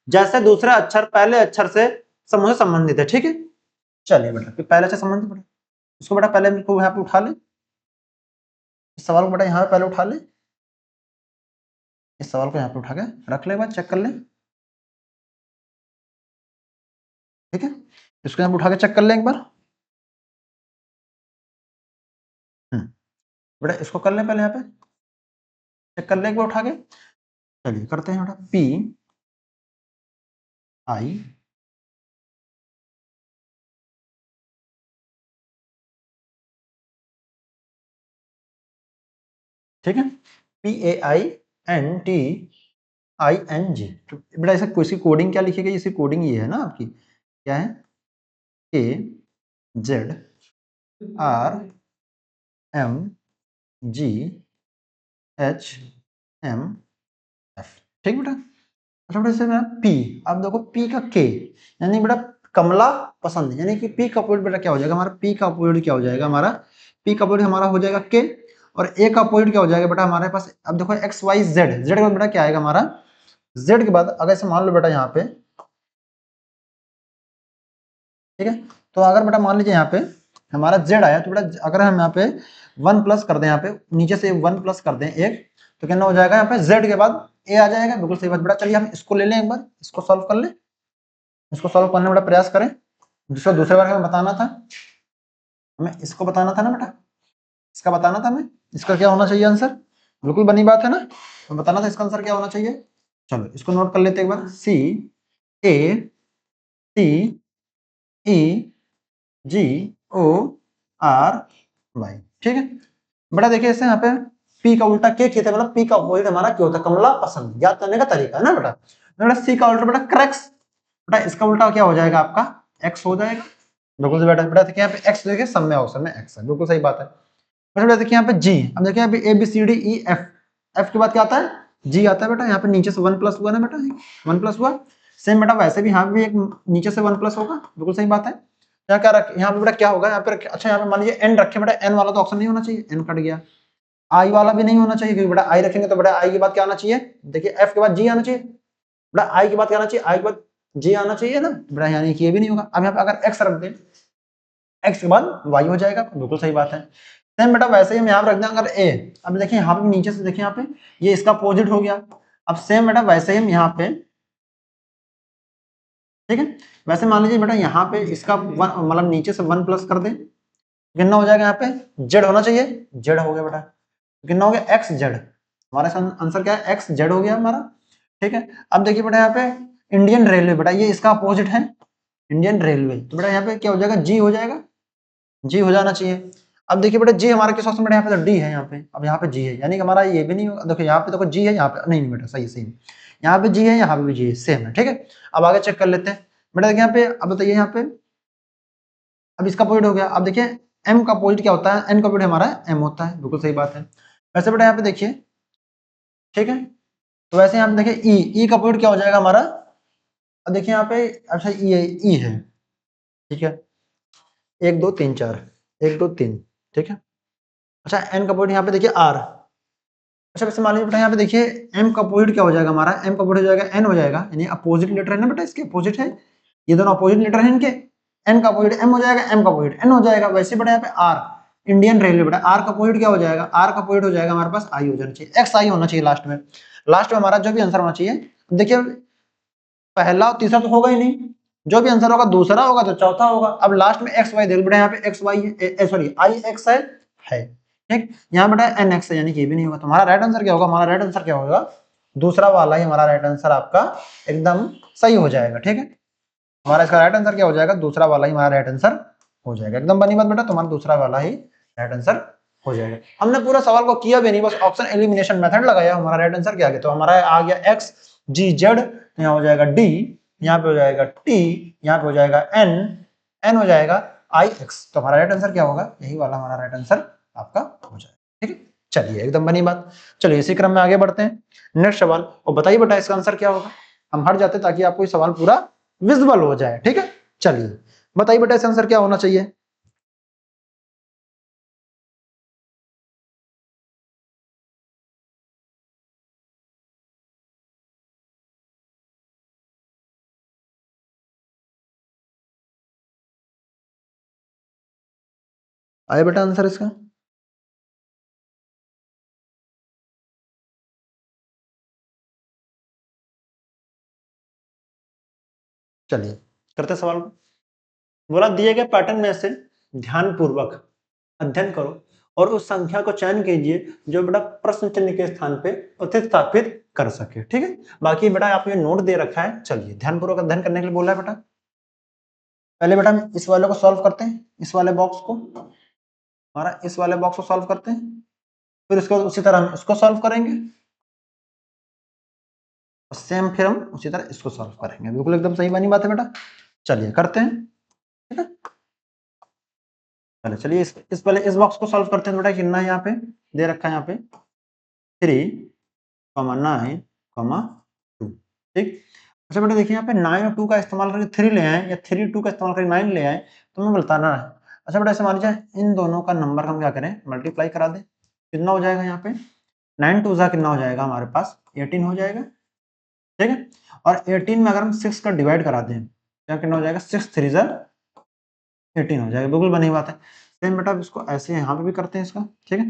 जैसे दूसरे अक्षर पहले अक्षर से समूह से संबंधित है, ठीक है। चलिए बेटा पहले अक्षर संबंधित बेटा, इसको बेटा पहले यहाँ पे उठा ले, इस सवाल को बेटा यहाँ पे पहले उठा ले, इस सवाल को यहाँ पे उठा के रख ले, बात चेक कर ले, ठीक है। इसको यहाँ पे उठा के चेक कर ले एक बार। बेटा इसको कर ले पहले, यहाँ पे चेक कर ले एक बार उठा के। चलिए करते हैं बेटा, पी आई ठीक है, PAINTING। तो बेटा ऐसा इसकी कोडिंग क्या लिखी गई, इसकी कोडिंग ये है ना आपकी, क्या है, KZRMGHMF, ठीक बेटा। अच्छा बेटा इसमें पी, अब देखो पी का के, यानी बेटा कमला पसंद है, यानी कि पी का अपोजिट बेटा क्या हो जाएगा हमारा, पी का अपोजिट क्या हो जाएगा हमारा, पी का अपोजिट हमारा हो जाएगा के, और ए का अपोजिट क्या हो जाएगा बेटा हमारे पास। अब देखो एक्स वाई जेड, जेड का बेटा क्या आएगा हमारा, जेड के बाद अगर इसे मान लो बेटा यहाँ पे, ठीक है। तो अगर बेटा मान लीजिए यहाँ पे हमारा जेड आया, तो बेटा अगर हम यहाँ पे 1 प्लस कर दें, यहाँ पे नीचे से 1 प्लस कर दें एक, तो कितना हो जाएगा यहाँ पे जेड के बाद ए आ जाएगा, बिल्कुल सही बात बेटा। चलिए हम इसको ले लें एक बार, इसको सॉल्व कर लें, इसको सॉल्व करने का प्रयास करें, जिसको दूसरे बार हमें बताना था, हमें इसको बताना था ना बेटा, इसका बताना था हमें, इसका क्या होना चाहिए आंसर, बिल्कुल बनी बात है ना, हमें बताना था इसका आंसर क्या होना चाहिए। चलो इसको नोट कर लेते एक बार, CATEGORY, ठीक है। बेटा देखिए इससे यहाँ पे पी का उल्टा के किया था, मतलब पी का अपोजिट हमारा क्या होता है, कमला पसंद, याद करने का तरीका है ना बेटा। बेटा सी का उल्टा बेटा क्रैक्स, बेटा इसका उल्टा क्या हो जाएगा आपका, एक्स हो जाएगा, बिल्कुल से बेटा। बेटा देखिए यहाँ पे एक्स, देखिए सब में ऑप्शन में एक्स है, बिल्कुल सही बात है। बेटा देखिए यहाँ पे जी, अब देखिए यहाँ पे A B C D E F, F के बाद क्या आता है, जी आता है बेटा। यहाँ पे नीचे से 1 प्लस हुआ ना बेटा, 1 प्लस हुआ, सेम बेटा वैसे भी यहाँ भी एक नीचे से 1 प्लस होगा, बिल्कुल सही बात है। यहाँ क्या रख, यहाँ पे बेटा क्या होगा यहाँ पे, अच्छा यहाँ पे मान लीजिए एन रखे बेटा, एन वाला तो ऑप्शन नहीं होना चाहिए, एन कट गया। आई वाला भी नहीं होना चाहिए, क्योंकि बेटा आई रखेंगे तो बेटा आई के बाद क्या आना चाहिए, देखिए एफ के बाद जी आना चाहिए, बेटा आई के बाद क्या आना चाहिए, आई के बाद जी आना चाहिए ना बेटा, यानी कि ये भी नहीं होगा। अब यहाँ पे अगर एक्स रख दें, एक्स के बाद वाई हो जाएगा, बिल्कुल सही बात है। सेम बेटा वैसे ही हम यहाँ पे रख दें अगर ए, अब देखिए यहाँ पे नीचे से देखिए यहाँ पे ये इसका अपोजिट हो गया। अब सेम बेटा वैसे ही हम यहाँ पे, ठीक है, वैसे मान लीजिए बेटा यहाँ पे इसका वन, मतलब नीचे से 1 प्लस कर दें, कितना हो जाएगा यहाँ पे, जेड होना चाहिए, जेड हो गया बेटा, कितना हो गया एक्स जेड, हमारा आंसर क्या है, एक्स जेड हो गया हमारा, ठीक है। अब देखिए बेटा यहाँ पे इंडियन रेलवे, बेटा ये इसका अपोजिट है इंडियन रेलवे, तो बेटा यहाँ पे क्या हो जाएगा, जी हो जाएगा, जी हो जाना चाहिए। अब देखिए बेटा जी हमारा किस ऑप्शन में, यहाँ पे तो डी है, यहाँ पे अब यहाँ पे जी है, यानी कि हमारा ये भी नहीं होगा। देखो यहाँ पे देखो जी है, यहाँ पे नहीं, नहीं बेटा सही सही, यहाँ पे जी है, यहाँ पे भी जी है, सेम है, ठीक है। अब आगे चेक कर लेते हैं बेटा, देखिए यहाँ पे, अब बताइए यहाँ पे, अब इसका अपोजिट हो गया। अब देखिए एम का अपोजिट क्या होता है, एन का अपोजिट हमारा एम होता है, बिल्कुल सही बात है। वैसे बेटा यहाँ पे देखिए, ठीक है, तो वैसे यहाँ पे देखिए ई, ई का अपोजिट क्या हो जाएगा हमारा, अब देखिए यहाँ पे, अच्छा ई है, ठीक है। 1 2 3 4, 1 2 3, ठीक है। अच्छा n का पॉइंट यहाँ पे देखिए r। अच्छा वैसे मान लीजिए बेटा यहाँ पे देखिए m का अपोजिट क्या हो जाएगा हमारा, m का अपोजिट हो जाएगा n हो जाएगा, यानी अपोजिट लेटर है ना बेटा, इसके अपोजिट है, ये दोनों अपोजिट लेटर है इनके, n का अपोजिट m हो जाएगा, m का अपोजिट n हो जाएगा। वैसे बेटा यहाँ पे r, इंडियन रेलवे बेटा, r का अपोजिट क्या हो जाएगा, r का अपोजिट हो जाएगा हमारे पास i हो जाना चाहिए, xi होना चाहिए लास्ट में। लास्ट में हमारा जो भी आंसर होना चाहिए, देखिए पहला और तीसरा तो होगा ही नहीं, जो भी आंसर होगा दूसरा होगा तो चौथा होगा। अब लास्ट में एक्स वाई देख बेटा, यहाँ पे X Y sorry I X है, ठीक। यहाँ बेटा एन एक्स है, यानी कि ये भी नहीं होगा। तो हमारा राइट आंसर क्या होगा, हमारा राइट आंसर क्या होगा, दूसरा वाला ही हमारा राइट आंसर आपका एकदम सही हो जाएगा, ठीक है। हमारा इसका राइट आंसर क्या हो जाएगा, दूसरा वाला ही हमारा राइट आंसर हो जाएगा। एकदम बनी बात बेटा, तुम्हारा दूसरा वाला ही राइट आंसर हो जाएगा। हमने पूरा सवाल को किया भी नहीं, बस ऑप्शन एलिमिनेशन मेथड लगाया, हमारा राइट आंसर क्या आ गया, तो हमारा आ गया एक्स जी जेड, यहाँ हो जाएगा डी, यहाँ पे हो जाएगा टी, यहाँ पे हो जाएगा एन, एन हो जाएगा आई एक्स। तो हमारा राइट आंसर क्या होगा, यही वाला हमारा राइट आंसर आपका हो जाएगा, ठीक है। चलिए एकदम बनी बात। चलिए इसी क्रम में आगे बढ़ते हैं, नेक्स्ट सवाल। और बताइए बेटा इसका आंसर क्या होगा, हम हट जाते ताकि आपको ये सवाल पूरा विजिबल हो जाए, ठीक है। चलिए बताइए बेटा इसका आंसर क्या होना चाहिए। आया बेटा आंसर इसका, चलिए करते सवाल को। बोला दिए गए पैटर्न में से ध्यानपूर्वक अध्ययन करो और उस संख्या को चयन कीजिए जो बेटा प्रश्न चिन्ह के स्थान पे प्रतिस्थापित कर सके, ठीक है। बाकी बेटा आपको ये नोट दे रखा है, चलिए ध्यानपूर्वक अध्ययन करने के लिए बोला है बेटा। पहले बेटा हम इस वाले को सॉल्व करते हैं, इस वाले बॉक्स को, हमारा इस वाले बॉक्स को सॉल्व करते हैं, फिर इसको उसी तरह हम इसको सॉल्व करेंगे, सेम फिर हम उसी तरह इसको सॉल्व करेंगे। बिल्कुल एकदम सही बनी बात है बेटा, चलिए करते हैं, ठीक है। पहले चलिए इस पहले इस बॉक्स को सॉल्व करते हैं। बेटा कितना है यहाँ पे दे रखा है, यहाँ पे 3,9,2, ठीक। अच्छा बेटा देखिए यहाँ पे 9 और 2 का इस्तेमाल करके 3 ले आए, या 3 2 का इस्तेमाल करके 9 ले आए, तो हमें बताना है। अच्छा बेटा ऐसे मान लीजिए इन दोनों का नंबर हम क्या करें, मल्टीप्लाई करा दें, कितना हो जाएगा यहाँ पे 9 2 जा कितना हो जाएगा हमारे पास 18 हो जाएगा, ठीक है। और 18 में अगर हम 6 का डिवाइड करा दें क्या कितना हो जाएगा, 6 3 जा 18 हो जाएगा। बिल्कुल बनी बात है। सेम बेटा इसको ऐसे यहाँ पे भी करते हैं इसका, ठीक है।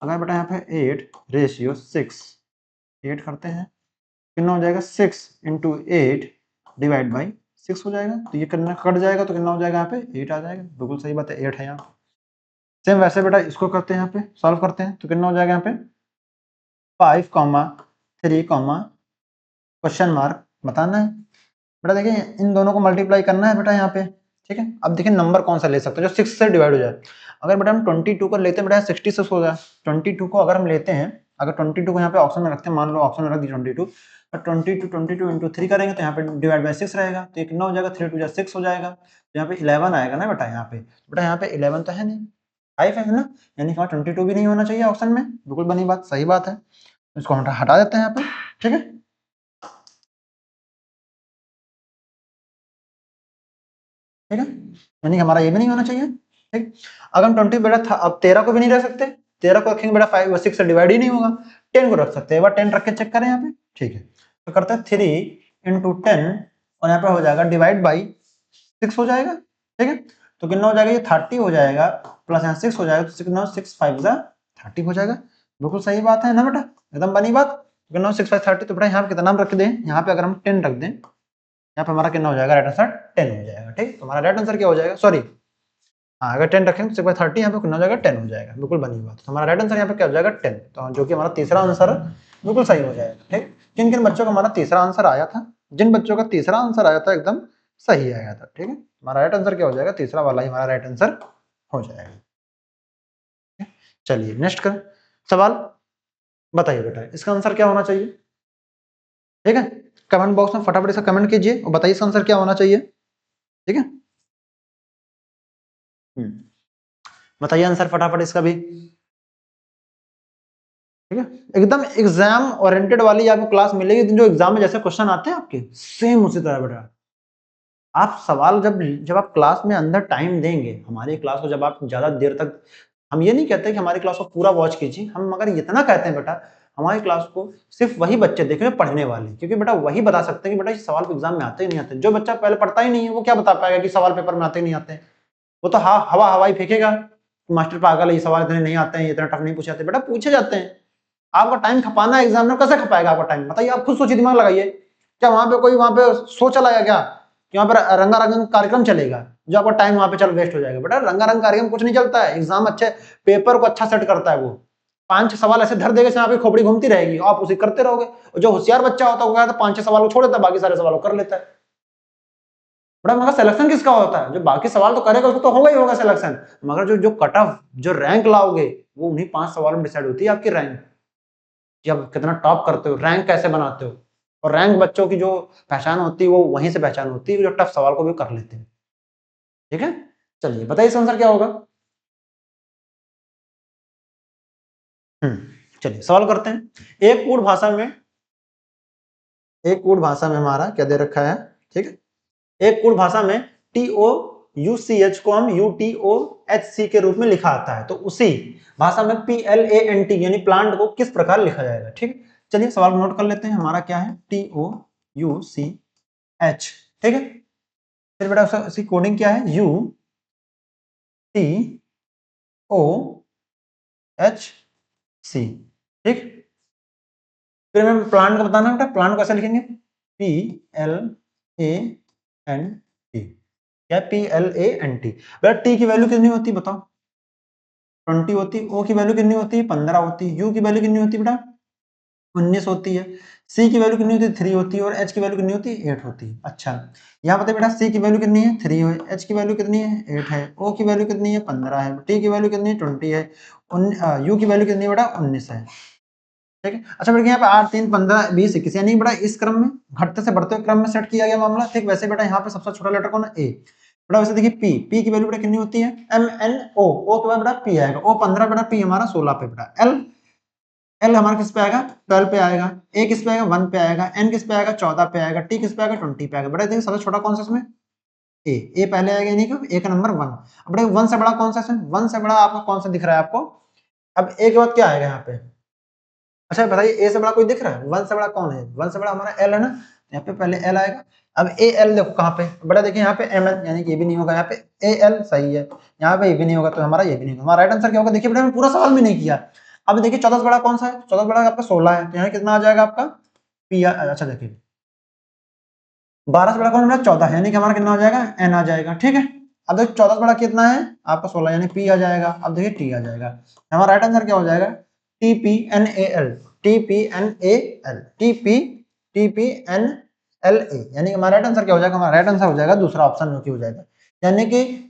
अगर बेटा यहाँ पे 8 रेशियो 6 8 करते हैं, कितना हो जाएगा 6 इंटू 8 डिवाइड बाई 6 हो जाएगा। तो ये कितना कट जाएगा, तो कितना हो जाएगा यहाँ पे 8 आ जाएगा। बिल्कुल सही बात है, 8 है यहाँ। सेम वैसे बेटा इसको करते हैं, यहाँ पे सॉल्व करते हैं, तो कितना हो जाएगा यहाँ पे 5, 3, क्वेश्चन मार्क बताना है। बेटा देखिए इन दोनों को मल्टीप्लाई करना है बेटा यहाँ पे, ठीक है। अब देखिए नंबर कौन सा ले सकते हैं जो 6 से डिवाइड हो जाए। अगर बेटा हम 22 को लेते हैं बेटा 66 हो जाए, 22 को अगर हम लेते हैं, अगर 22 को यहाँ पे ऑप्शन में रखते हैं, मान लो ऑप्शन में रख दी 22, और 22 इंटू 3 करेंगे तो यहाँ पे डिवाइड बाई 6 रहेगा, तो ये कितना हो जाएगा 3 2 6 हो जाएगा। तो यहाँ पे 11 आएगा ना बेटा, यहाँ पे बेटा यहाँ पे 11 तो है नहीं, 5 है ना, यानी कि 22 भी नहीं होना चाहिए ऑप्शन में। बिल्कुल बनी बात, सही बात है, इसको हम हटा देते हैं यहाँ पे, ठीक है। ठीक है, यानी कि हमारा ये भी नहीं होना चाहिए, ठीक। अगर हम 20 बेटा था, अब 13 को भी नहीं रख सकते, 13 को रखेंगे बेटा 5 6 से डिवाइड ही नहीं होगा। 10 को रख सकते हैं, एक बार 10 रख के चेक करें यहाँ पे, ठीक है। तो करते हैं 3 इंटू 10 और यहाँ पे हो जाएगा डिवाइड बाई 6 हो जाएगा, ठीक है। तो कितना हो जाएगा, ये 30 हो जाएगा, प्लस यहाँ 6 हो जाएगा, तो कितना 6 5 30 हो जाएगा। बिल्कुल सही बात है ना बेटा, एकदम बनी बात। तो कितना 6 5 30, तो बेटा यहाँ पे कितना नाम रख दें, यहाँ पे अगर हम 10 रख दें, यहाँ पे हमारा कितना हो जाएगा, राइट आंसर 10 हो जाएगा, ठीक। तो हमारा राइट आंसर क्या हो जाएगा, सॉरी हाँ अगर 10 रखेंगे तो 30 यहाँ पे कितना हो जाएगा 10 हो जाएगा। बिल्कुल बनी बात। तो हमारा राइट आंसर यहाँ पे क्या हो जाएगा 10, तो जो कि हमारा तीसरा आंसर है, बिल्कुल सही हो जाएगा, ठीक। किन किन बच्चों का हमारा तीसरा आंसर आया था, जिन बच्चों का तीसरा आंसर आया था एकदम सही आया था, ठीक है। हमारा राइट आंसर क्या हो जाएगा, तीसरा वाला ही हमारा राइट आंसर हो जाएगा। चलिए नेक्स्ट कर सवाल, बताइए बेटा इसका आंसर क्या होना चाहिए, ठीक है। कमेंट बॉक्स में फटाफट इसका कमेंट कीजिए और बताइए इसका आंसर क्या होना चाहिए, ठीक है। बताइए आंसर फटाफट इसका भी, ठीक है। एकदम एग्जाम ओरिएंटेड वाली आपको क्लास मिलेगी, जो एग्जाम में जैसे क्वेश्चन आते हैं आपके सेम उसी तरह बेटा आप सवाल जब आप क्लास में अंदर टाइम देंगे, हमारी क्लास को जब आप ज़्यादा देर तक, हम ये नहीं कहते कि हमारी क्लास को पूरा वॉच कीजिए, हम मगर इतना कहते हैं बेटा हमारी क्लास को सिर्फ वही बच्चे देखें जो पढ़ने वाले, क्योंकि बेटा वही बता सकते हैं कि बेटा ये सवाल एग्जाम में आते ही नहीं आते। जो बच्चा पहले पढ़ता ही नहीं है वो क्या बता पाएगा कि सवाल पेपर में आते ही नहीं आते हैं? वो तो हवाई फेंकेगा, मास्टर पागल है, ये सवाल इतने नहीं आते हैं, इतना टफ नहीं पूछे जाते। बेटा पूछे जाते हैं। आपका टाइम खपाना है एग्जाम में, कैसे खपाएगा आपका टाइम? बताइए, आप खुद सोचिए, दिमाग लगाइए। क्या वहां पे कोई वहां पे सो चला गया क्या कि वहां पर रंगारंग कार्यक्रम चलेगा जो आपका टाइम वहां पे चल वेस्ट हो जाएगा? बेटा रंगारंग कार्यक्रम कुछ नहीं चलता है, एग्जाम अच्छे पेपर को अच्छा सेट करता है। वो 5-6 सवाल ऐसे धर देगा, आपकी खोपड़ी घूमती रहेगी, आप उसे करते रहोगे। और जो होशियार बच्चा होता है वो क्या होता है, 5-6 सवाल को छोड़ देता है, बाकी सारे सवाल को कर लेता है। बड़ा मगर सिलेक्शन किसका होता है? जो बाकी सवाल तो करेगा उसको तो होगा ही होगा सिलेक्शन, मगर जो जो कट ऑफ जो रैंक लाओगे वो उन्हीं 5 सवालों में डिसाइड होती है आपकी रैंक, कि आप कितना टॉप करते हो, रैंक कैसे बनाते हो। और रैंक बच्चों की जो पहचान होती है वो वहीं से पहचान होती है जो टफ सवाल को भी कर लेते हैं। ठीक है, चलिए बताइए इसका आंसर क्या होगा। चलिए सवाल करते हैं। एक कूट भाषा में हमारा क्या दे रखा है, ठीक है। एक कूट भाषा में TOUCH को हम UTOHC के रूप में लिखा आता है, तो उसी भाषा में PLANT यानी प्लांट को किस प्रकार लिखा जाएगा। ठीक है, चलिए सवाल नोट कर लेते हैं। हमारा क्या है, TOUCH, ठीक है। फिर बेटा उसकी कोडिंग क्या है, UTOHC, ठीक। फिर हमें प्लांट को बताना है बेटा, प्लांट को कैसे लिखेंगे, PLANT, क्या PLANT। बेटा टी की वैल्यू कितनी होती है बताओ, 20 होती है। ओ की वैल्यू कितनी होती है, 15 होती है। यू की वैल्यू कितनी होती है बेटा, 19 होती है। सी की वैल्यू कितनी होती है, 3 होती है। और एच की वैल्यू कितनी होती है, 8 होती है। अच्छा, यहाँ बताइए बेटा सी की वैल्यू कितनी है, 3 है। एच की वैल्यू कितनी है, 8 है। ओ की वैल्यू कितनी है, 15 है। टी की वैल्यू कितनी है, 20 है। यू की वैल्यू कितनी है बेटा, 19 है। ठीक है, अच्छा बेटा यहाँ पे 8, 3, 15, 20, 21 यानी बेटा इस क्रम में घटते से बढ़ते क्रम में सेट किया गया मामला। ठीक, वैसे बेटा यहाँ पे सबसे छोटा लेटर कौन है, ए। बेटा वैसे देखिए पी की वैल्यू बेटा कितनी होती है, MNO, ओ के बाद बेटा पी आएगा। ओ 15, बेटा पी हमारा 16 पे। बेटा एल हमारा किस पे आएगा, 12 पे आएगा। ए किस पे आएगा, 1 पे आएगा। एन किस पे आएगा, 14 पे आएगा। टी किस पे आएगा, 20 पे आएगा। बेटा देखिए सबसे छोटा कौन सा इसमें, ए पहले आएगा, यानी कि ए का नंबर 1। अब बेटा 1 से बड़ा कौन सा इसमें, 1 से बड़ा आपका कौन सा दिख रहा है आपको। अब ए के बाद क्या आएगा यहाँ पे, अच्छा बताइए ए से बड़ा कोई दिख रहा है, 1 से बड़ा कौन है, 1 से बड़ा हमारा एल है ना, यहाँ पे पहले एल आएगा। अब ए एल देखो कहाँ पे, बड़ा देखिए यहाँ पे एम एन, यानी कि ये भी नहीं होगा। यहाँ पे ए एल सही है, यहाँ पे ये भी नहीं होगा, तो हमारा ये भी नहीं होगा। हमारा राइट आंसर क्या होगा, देखिए बेटा पूरा सवाल भी नहीं किया। अब देखिए 14 से बड़ा कौन सा है, 14 से बड़ा आपका 16 है, तो यहाँ कितना आ जाएगा आपका पी। अच्छा देखिए 12 से बड़ा कौन है, 14 यानी कि हमारा कितना आ जाएगा, एन आ जाएगा। ठीक है, अब देखिए 14 से बड़ा कितना है आपका 16, यानी पी आ जाएगा। अब देखिए टी आ जाएगा। हमारा राइट आंसर क्या हो जाएगा, TPNAL, TPNAL, TPNLA, यानी कि हमारा राइट आंसर क्या हो जाएगा, हमारा राइट आंसर हो जाएगा दूसरा ऑप्शन जो कि हो जाएगा, यानी कि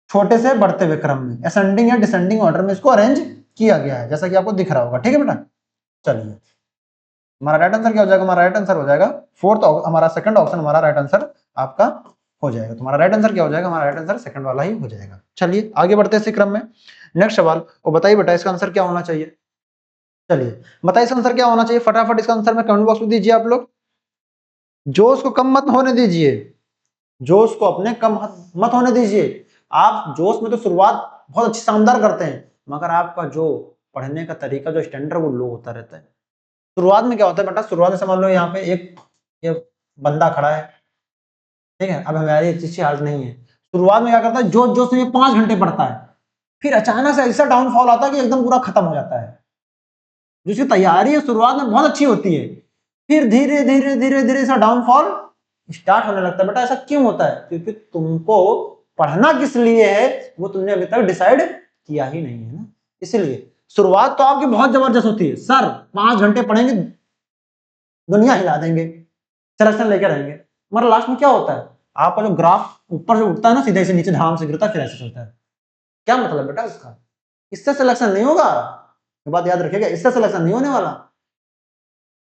छोटे से बढ़ते हुए क्रम में असेंडिंग या डिसेंडिंग ऑर्डर में इसको अरेंज किया गया है, जैसा कि आपको दिख रहा होगा। ठीक है बेटा, चलिए हमारा राइट आंसर क्या हो जाएगा, हमारा राइट आंसर हो जाएगा फोर्थ, हमारा सेकंड ऑप्शन हमारा राइट आंसर आपका हो जाएगा। तुम्हारा राइट आंसर क्या हो जाएगा, हमारा राइट आंसर सेकंड वाला ही हो जाएगा। चलिए आगे बढ़ते हैं इसी क्रम में। नेक्स्ट सवाल, और बताइए बेटा इसका आंसर क्या होना चाहिए। चलिए बताइए इसका आंसर क्या होना चाहिए, फटाफट इसका आंसर में कमेंट बॉक्स में दीजिए आप लोग। जोश को कम मत होने दीजिए, जोश को अपने कम मत होने दीजिए। आप जोश में तो शुरुआत बहुत अच्छी शानदार करते हैं, मगर आपका जो पढ़ने का तरीका जो स्टैंडर्ड वो लो होता रहता है। शुरुआत में क्या होता है बेटा, शुरुआत में समझ लो यहाँ पे ये बंदा खड़ा है, ठीक है। अब हमारी अच्छी हालत नहीं है, शुरुआत में क्या करता है, जोश जोश में 5 घंटे पढ़ता है, फिर अचानक से ऐसा डाउनफॉल आता है कि एकदम पूरा खत्म हो जाता है। जिसकी तैयारी है शुरुआत में बहुत अच्छी होती है, फिर धीरे धीरे धीरे धीरे ऐसा डाउनफॉल स्टार्ट होने लगता है। बेटा ऐसा क्यों होता है, क्योंकि तुमको पढ़ना किस लिए है वो तुमने अभी तक डिसाइड किया ही नहीं है ना। इसलिए शुरुआत तो आपकी बहुत जबरदस्त होती है, सर 5 घंटे पढ़ेंगे दुनिया हिला देंगे, सिलेक्शन लेकर रहेंगे, मगर लास्ट में क्या होता है, आपका जो ग्राफ ऊपर से उठता है ना, सीधे से नीचे धाम से गिरता है, फिर ऐसे चलता है। क्या मतलब बेटा इसका, इससे सिलेक्शन नहीं होगा, ये बात याद रखिएगा, इससे सिलेक्शन नहीं होने वाला।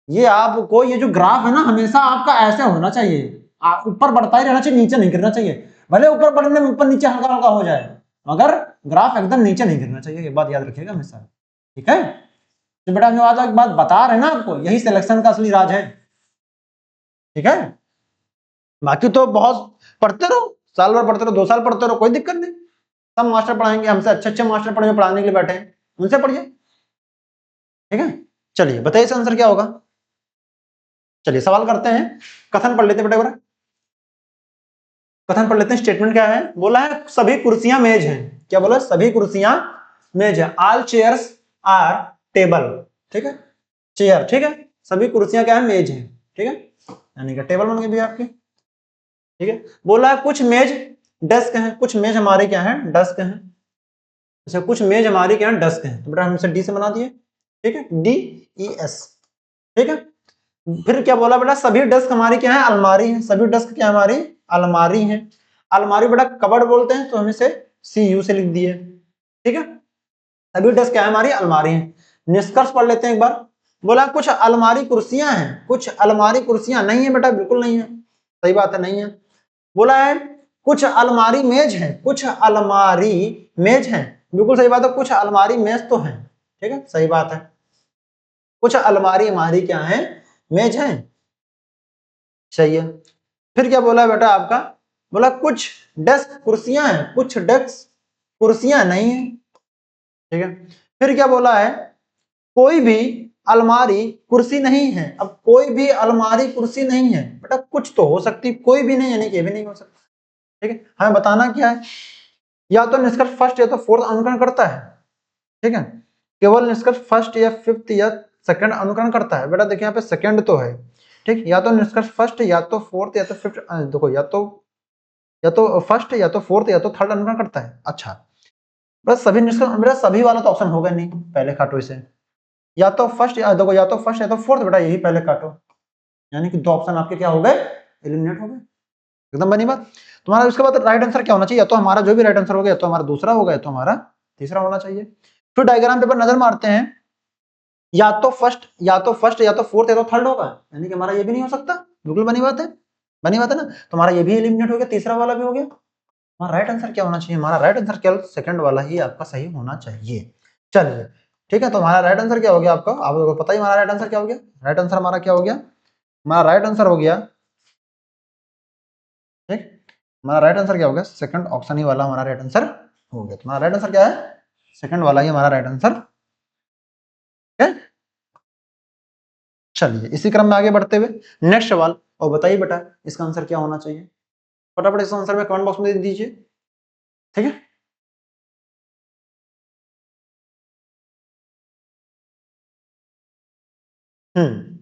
ये आपको ये जो ग्राफ है ना, हमेशा आपका ऐसे होना चाहिए, ऊपर बढ़ता ही रहना चाहिए, नीचे नहीं गिरना चाहिए। भले ऊपर बढ़ने में ऊपर नीचे हल्का हल्का हो जाए, मगर ग्राफ एकदम नीचे नहीं गिरना चाहिए, ये बात याद रखिएगा हमेशा। ठीक है, तो बेटा हम जो आज एक बात बता रहे हैं ना आपको, यही सिलेक्शन का असली राज है। ठीक है, बाकी तो बहुत पढ़ते रहो, साल भर पढ़ते रहो, 2 साल पढ़ते रहो, कोई दिक्कत नहीं। सब मास्टर पढ़ाएंगे, हमसे अच्छे अच्छे मास्टर पढ़े पढ़ाने के लिए बैठे हैं, उनसे पढ़िए। ठीक है, चलिए बताइए इसका आंसर क्या होगा। चलिए सवाल करते हैं, कथन पढ़ लेते हैं बेटा, कथन पढ़ लेते हैं। स्टेटमेंट क्या है, बोला है सभी कुर्सियां मेज हैं। क्या बोला, सभी कुर्सियां मेज है। All chairs are table. ठीक है, चेयर, ठीक है, सभी कुर्सियां क्या है, मेज है। ठीक है, यानी कि टेबल बन गई भैया आपकी। ठीक है, बोला है कुछ मेज डेस्क हैं, कुछ मेज हमारे क्या है, डेस्क हैं। अच्छा, कुछ मेज हमारी क्या है, डेस्क हैं, तो बेटा हम इसे डी से बना दिए। ठीक है, डी ई एस। ठीक है, फिर क्या बोला बेटा, सभी डेस्क हमारी क्या है, अलमारी है। सभी डेस्क क्या हमारी, अलमारी है। अलमारी बेटा कबर्ड बोलते हैं, तो हम इसे सी यू से लिख दिए। ठीक है, सभी डेस्क क्या है हमारी, अलमारी है। निष्कर्ष पढ़ लेते हैं एक बार। बोला कुछ अलमारी कुर्सियां हैं, कुछ अलमारी कुर्सियां नहीं है बेटा, बिल्कुल नहीं है, सही बात है, नहीं है। बोला है कुछ अलमारी मेज है, कुछ अलमारी मेज है, बिल्कुल सही बात है, कुछ अलमारी मेज तो है। ठीक है, सही बात है, कुछ अलमारी हमारी क्या है, मेज है। सही है। फिर क्या बोला है बेटा आपका, बोला कुछ डेस्क कुर्सियां हैं, कुछ डेस्क कुर्सियां नहीं है। ठीक है, फिर क्या बोला है, कोई भी अलमारी कुर्सी नहीं है। अब कोई भी अलमारी कुर्सी नहीं है बेटा, कुछ तो हो सकती, कोई भी नहीं, यानी कि ये भी नहीं हो सकता। ठीक है, हमें बताना क्या है, या तो निष्कर्ष फर्स्ट या तो फोर्थ अनुकरण करता है। ठीक है, केवल निष्कर्ष फर्स्ट या फिफ्थ या सेकंड अनुकरण करता है। बेटा देखिए यहाँ पे सेकंड तो है। ठीक, या तो निष्कर्ष फर्स्ट या तो फोर्थ या तो फिफ्थ, देखो या तो फर्स्ट या तो फोर्थ या तो थर्ड अनुकरण करता है। अच्छा, बस सभी निष्कर्ष, मेरा सभी वाला तो ऑप्शन होगा नहीं, पहले काटो इसे। या तो फर्स्ट, या देखो या तो फर्स्ट या तो फोर्थ, बेटा यही पहले काटो, यानी कि 2 ऑप्शन आपके क्या हो गए, एलिमिनेट हो गए। एकदम बनी बात। तुम्हारा उसके बाद राइट आंसर क्या होना चाहिए, या तो हमारा जो भी राइट आंसर हो गया, या तो हमारा दूसरा होगा, या तो हमारा तीसरा होना चाहिए। फिर डायग्राम पेपर नजर मारते हैं, या तो फर्स्ट या तो फर्स्ट या तो फोर्थ या तो थर्ड होगा, यानी कि हमारा ये भी नहीं हो सकता। बिल्कुल बनी बात है, बनी बात है ना। तुम्हारा ये भी एलिमिनेट हो गया, तीसरा वाला भी हो गया। हमारा राइट आंसर क्या होना चाहिए, हमारा राइट आंसर केवल सेकंड वाला ही आपका सही होना चाहिए। चलिए ठीक है, तो हमारा राइट आंसर क्या हो गया आपका, आपको पता ही हमारा राइट आंसर क्या हो गया। राइट आंसर हमारा क्या हो गया, हमारा राइट आंसर हो गया, ठीक, हमारा राइट आंसर क्या हो गया, सेकंड ऑप्शन ही वाला हमारा राइट आंसर हो गया। तुम्हारा राइट आंसर क्या है, सेकंड वाला ही हमारा राइट आंसर है। चलिए इसी क्रम में आगे बढ़ते हुए नेक्स्ट सवाल, और बताइए बेटा इसका आंसर क्या होना चाहिए। फटाफट इसका आंसर में कमेंट बॉक्स में दे दीजिए। ठीक है, हम्म,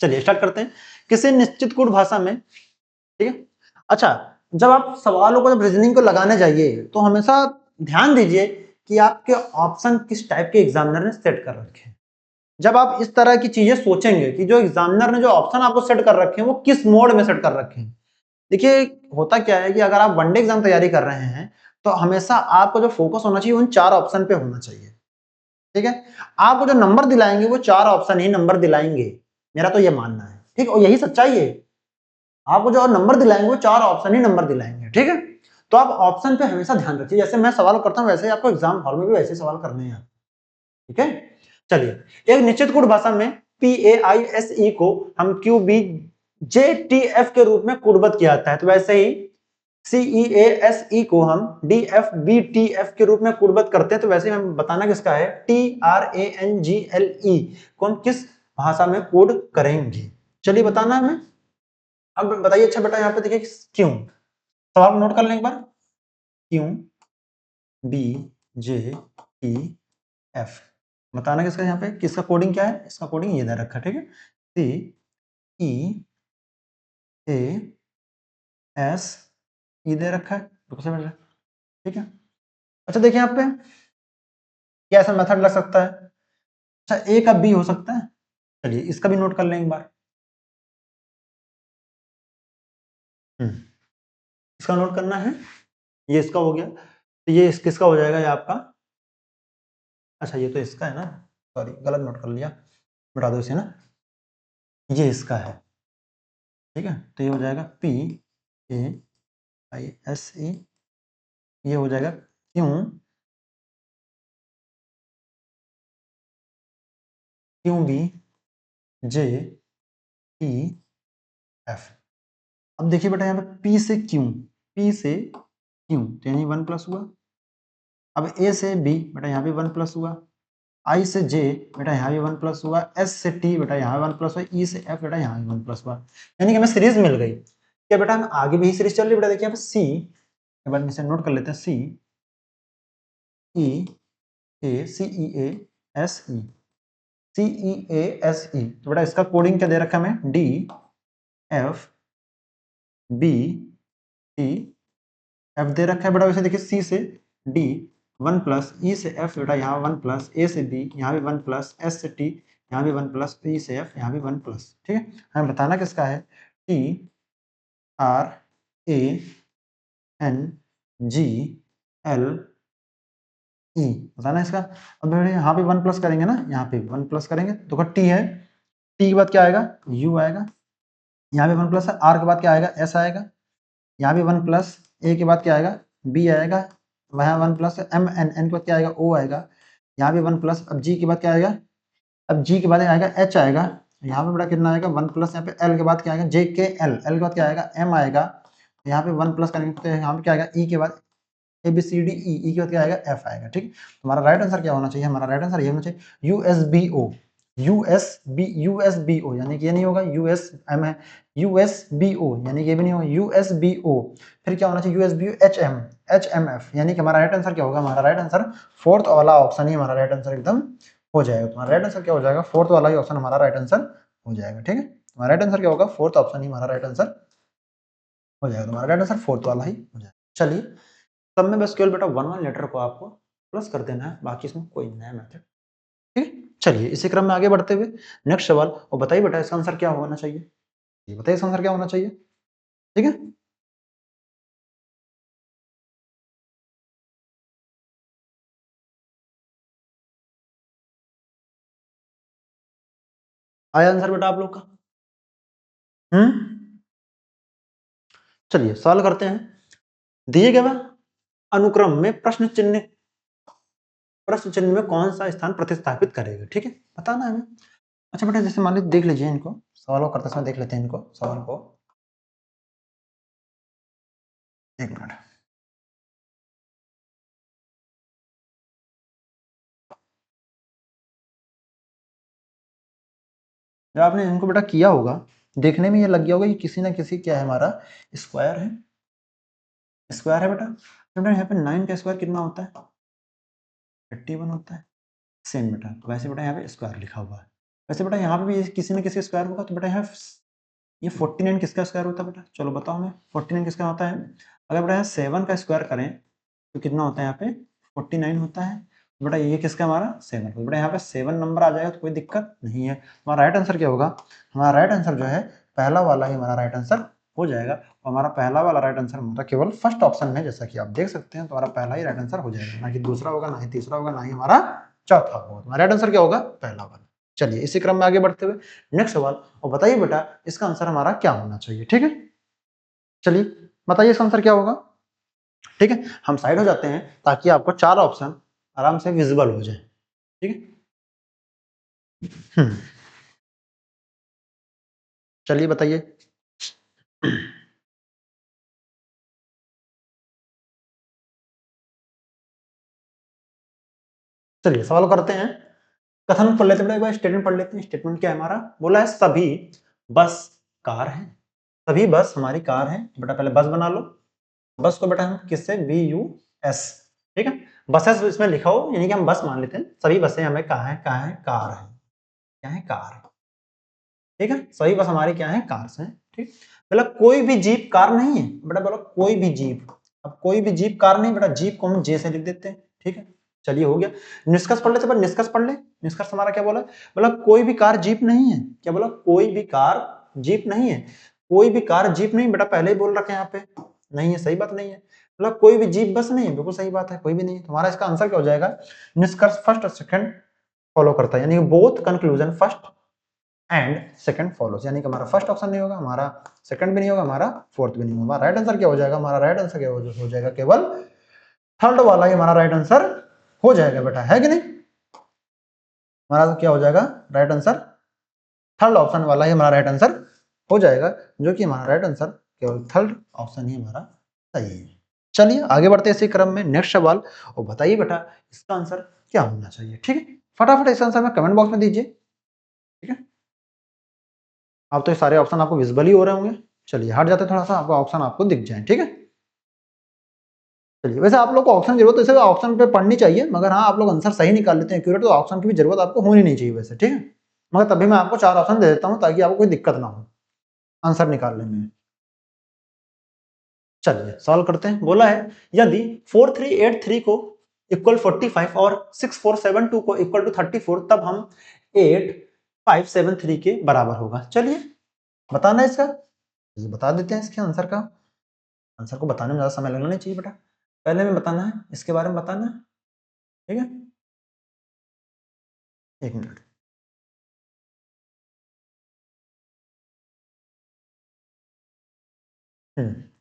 चलिए स्टार्ट करते हैं। किसी निश्चित कूट भाषा में, ठीक है, अच्छा, जब आप सवालों को, जब रीजनिंग को लगाने जाइए, तो हमेशा ध्यान दीजिए कि आपके ऑप्शन किस टाइप के एग्जामिनर ने सेट कर रखे हैं। जब आप इस तरह की चीजें सोचेंगे कि जो एग्जामिनर ने जो ऑप्शन आपको सेट कर रखे हैं वो किस मोड में सेट कर रखे हैं। देखिए होता क्या है कि अगर आप वनडे एग्जाम तैयारी कर रहे हैं, तो हमेशा आपको जो फोकस होना चाहिए उन 4 ऑप्शन पे होना चाहिए। ठीक है, आपको जो नंबर दिलाएंगे वो 4 ऑप्शन ही नंबर दिलाएंगे, मेरा तो ये मानना है। ठीक, और यही सच्चाई है, आपको जो नंबर दिलाएंगे वो 4 ऑप्शन ही नंबर दिलाएंगे। ठीक है, तो आप ऑप्शन पे हमेशा ध्यान रखिए, जैसे मैं सवाल करता हूं वैसे ही आपको एग्जाम हॉल में भी वैसे सवाल करने हैं। ठीक है, चलिए एक निश्चित कूट भाषा में PAISE को हम QBJTF के रूप में कूटबद्ध किया जाता है, तो वैसे ही CEASE को हम DFBTF के रूप में कूटबद्ध करते हैं, तो वैसे ही हम बताना किसका है, TRANGLE को हम किस भाषा में कोड करेंगे। चलिए बताना हमें। अब बताइए, अच्छा बेटा यहाँ पे देखिए क्यों, सवाल नोट कर लें एक बार। क्यों BJTF बताना किसका, यहाँ पे किसका कोडिंग क्या है, इसका कोडिंग ये दे रखा है। ठीक है, CEAS दे रखा है, बिल्कुल समझ रहे। ठीक है, अच्छा देखिए यहाँ पे क्या ऐसा मेथड लग सकता है, अच्छा A का B हो सकता है। चलिए इसका भी नोट कर लें एक बार। इसका नोट करना है, ये इसका हो गया, तो ये किसका हो जाएगा, ये आपका, अच्छा ये तो इसका है ना, सॉरी गलत नोट कर लिया, मिटा दो इसे ना, ये इसका है। ठीक है, तो ये हो जाएगा PAISE, ये हो जाएगा क्यों, क्यों B J टी एफ। अब देखिए बेटा यहाँ पे पी से क्यू, पी से क्यू तो यानी 1 प्लस हुआ। अब ए से बी बेटा यहाँ भी 1 प्लस हुआ। आई से जे बेटा यहाँ भी 1 प्लस हुआ। एस से टी बेटा यहाँ 1 प्लस हुआ। ई से एफ बेटा यहाँ भी 1 प्लस हुआ। यानी कि हमें सीरीज मिल गई। क्या बेटा हम आगे भी सीरीज चल रही है बेटा। देखिए यहाँ पे सी, एक बार इसे नोट कर लेते हैं। C E A C E A S E, C E A S E. तो बेटा इसका कोडिंग क्या दे रखा है हमें, D F B T F दे रखा है बेटा। वैसे देखिए सी से डी 1 प्लस, ई से एफ बेटा यहाँ 1 प्लस, ए से बी यहाँ भी 1 प्लस, एस से टी यहाँ भी 1 प्लस, ई से एफ यहाँ भी 1 प्लस। ठीक है, हमें बताना किसका है, T R A N G L E बताना इसका। अब यहाँ पे 1 प्लस करेंगे ना, यहाँ पे 1 प्लस करेंगे तो टी है, टी के बाद क्या आएगा, यू आएगा। यहाँ पे 1 प्लस है, आर के बाद क्या आएगा, एस आएगा। यहाँ भी 1 प्लस, ए के बाद क्या आएगा, बी आएगा। वहाँ 1 प्लस एम एन, एन के बाद क्या आएगा, ओ आएगा। यहाँ भी 1 प्लस, अब जी के बाद क्या आएगा, अब जी के बाद आएगा एच आएगा। यहाँ पे बड़ा कितना आएगा 1 प्लस, यहाँ पे एल के बाद क्या आएगा, जे के एल, एल के बाद क्या आएगा, एम आएगा। यहाँ पे 1 प्लस करेंगे तो यहाँ पे क्या आएगा, ई के बाद ए बी सी डी ई, ई के बाद क्या आएगा, एफ आएगा। ठीक, हमारा राइट आंसर क्या होना चाहिए, हमारा राइट आंसर ये होना चाहिए U S B O, U S B O, यानी कि ये नहीं होगा यू एस एम है, यू एस बी ओ यानी कि ये भी नहीं होगा यू एस बी ओ। फिर क्या होना चाहिए, U S B O H M F, यानी कि हमारा राइट आंसर क्या होगा, हमारा राइट आंसर फोर्थ वाला ऑप्शन ही हमारा राइट आंसर एकदम हो जाएगा। तुम्हारा राइट आंसर क्या हो जाएगा, फोर्थ वाला ही ऑप्शन हमारा राइट आंसर हो जाएगा। ठीक है, तुम्हारा राइट आंसर क्या होगा, फोर्थ ऑप्शन ही हमारा राइट आंसर हो जाएगा। तुम्हारा राइट आंसर फोर्थ वाला ही हो जाएगा। चलिए, सब में बस केवल बेटा 1 लेटर को आपको प्लस कर देना है, बाकी इसमें कोई नया मेथड। ठीक है, चलिए इसी क्रम में आगे बढ़ते हुए नेक्स्ट सवाल, और बताइए बेटा इसका आंसर क्या होना चाहिए, ये बताइए इसका आंसर क्या होना चाहिए। ठीक है, आया आंसर बेटा आप लोग का। चलिए सवाल करते हैं। दिए गए अनुक्रम में प्रश्न चिन्ह में कौन सा स्थान प्रतिस्थापित करेगा। ठीक है, बताना है हमें। अच्छा बेटा जैसे मान लीजिए देख लीजिए इनको, सवालों करते समय देख लेते हैं इनको सवाल को, एक मिनट। जब आपने इनको बेटा किया होगा, देखने में ये लग गया होगा कि किसी ना किसी क्या है हमारा स्क्वायर है, स्क्वायर है बेटा। तो बेटा यहाँ पे 9 का स्क्वायर कितना होता है, 51 होता है। सेम बेटा, तो वैसे बेटा यहाँ पे स्क्वायर लिखा हुआ है। वैसे बेटा यहाँ पे भी किसी न किसी स्क्वायर होगा, तो बेटा यहाँ ये 49 किसका स्क्वायर होता है बेटा, चलो बताओ हमें 49 किसका होता है। अगर बेटा यहाँ 7 का स्क्वायर करें तो कितना होता है, यहाँ पे 49 होता है। तो बेटा ये किसका हमारा 7, तो बेटा यहाँ पे 7 नंबर आ जाएगा तो कोई दिक्कत नहीं है। हमारा राइट आंसर क्या होगा, हमारा राइट आंसर जो है पहला वाला ही हमारा राइट आंसर हो जाएगा। और हमारा पहला वाला राइट आंसर हमारा केवल फर्स्ट ऑप्शन में, जैसा कि आप देख सकते हैं, तो हमारा पहला ही राइट आंसर हो जाएगा, ना कि दूसरा होगा, ना ही तीसरा होगा, ना ही हमारा चौथा होगा। हमारा राइट आंसर क्या होगा, पहला वाला। चलिए इसी क्रम में आगे बढ़ते हुए नेक्स्ट सवाल, और बताइए बेटा इसका आंसर हमारा क्या होना चाहिए। ठीक है, चलिए बताइए इसका आंसर क्या होगा। ठीक है, हम साइड हो जाते हैं ताकि आपको 4 ऑप्शन आराम से विजिबल हो जाए। ठीक है, चलिए बताइए। चलिए सवाल करते हैं। कथन पढ़ लेते हैं, एक बार स्टेटमेंट पढ़ लेते हैं। स्टेटमेंट क्या है हमारा, बोला है सभी बस कार है, सभी बस हमारी कार है। बेटा पहले बस बना लो, बस को बेटा हम किससे, बी यू एस। ठीक है, बसेस इसमें लिखा हो, यानी कि हम बस मान लेते हैं। सभी बसें हमें कहाँ है, कार है, क्या है, कार है। ठीक है, सभी बस हमारी क्या है, कार्स हैं। ठीक, बोला कोई भी जीप कार नहीं है। बेटा बोला कोई भी जीप, अब कोई भी जीप कार नहीं, बेटा जीप को हम जे से लिख देते हैं। ठीक है, चलिए हो गया। निष्कर्ष पढ़ लेते, पर निष्कर्ष पढ़ ले। निष्कर्ष हमारा क्या बोला, बोला कोई भी कार जीप नहीं है। क्या बोला, कोई भी कार जीप नहीं है। कोई भी कार जीप नहीं, बेटा पहले ही बोल रखे हैं यहाँ पे, नहीं है, सही बात नहीं है। बोला कोई भी जीप बस नहीं है, बिल्कुल सही बात है, कोई भी नहीं है। तुम्हारा इसका आंसर क्या हो जाएगा, निष्कर्ष फर्स्ट और सेकंड फॉलो करता है, यानी कि both conclusion first and second follows, यानी कि हमारा फर्स्ट ऑप्शन नहीं होगा, हमारा सेकंड भी नहीं होगा, हमारा फोर्थ भी नहीं होगा। हमारा राइट आंसर क्या हो जाएगा, हमारा राइट आंसर क्या हो जाएगा, केवल थर्ड वाला ही हमारा राइट आंसर हो जाएगा बेटा, है कि नहीं। हमारा क्या हो जाएगा राइट आंसर, थर्ड ऑप्शन वाला ही हमारा राइट आंसर हो जाएगा, जो कि हमारा राइट आंसर केवल थर्ड ऑप्शन ही हमारा सही है। चलिए आगे बढ़ते हैं इसी क्रम में, नेक्स्ट सवाल, और बताइए बेटा इसका आंसर क्या होना चाहिए। ठीक है, फटाफट इसका आंसर में कमेंट बॉक्स में दीजिए। ठीक है, अब तो ये सारे ऑप्शन आपको विजिबल ही हो रहे होंगे। चलिए हट जाते थोड़ा सा, आपका ऑप्शन आपको दिख जाए। ठीक है, चलिए वैसे आप लोग को ऑप्शन की जरूरत, वैसे ऑप्शन पे पढ़नी चाहिए, मगर हाँ आप लोग आंसर सही निकाल लेते हैं एक्यूरेट, तो ऑप्शन की भी जरूरत आपको होनी नहीं चाहिए वैसे। ठीक है, मगर तभी मैं आपको 4 ऑप्शन दे देता हूँ ताकि आपको कोई दिक्कत ना हो आंसर निकालने में। चलिए सॉल्व करते हैं। बोला है यदि 4383 को इक्वल 45 और 6472 को इक्वल टू 34, तब हम 8573 के बराबर होगा। चलिए बताना है इसका, बता देते हैं इसके आंसर का। आंसर को बताने में ज्यादा समय लगना नहीं चाहिए बेटा, पहले में बताना है, इसके बारे में बताना है। ठीक है, एक मिनट।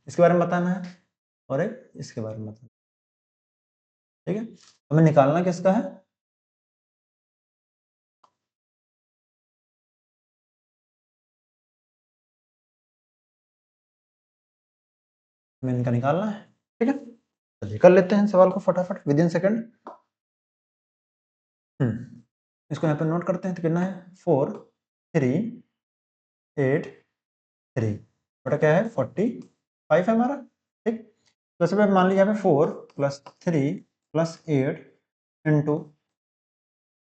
इसके बारे में बताना है और एक इसके बारे में बताना। ठीक है, हमें निकालना किसका है, हमें इनका निकालना है। ठीक है, चलिए कर लेते हैं सवाल को फटाफट विद इन सेकंड। इसको यहाँ पे नोट करते हैं, तो कितना है 4383, बटा क्या है 45 है हमारा। ठीक, तो वैसे मान लीजिए यहाँ पे 4 + 3 + 8 इंटू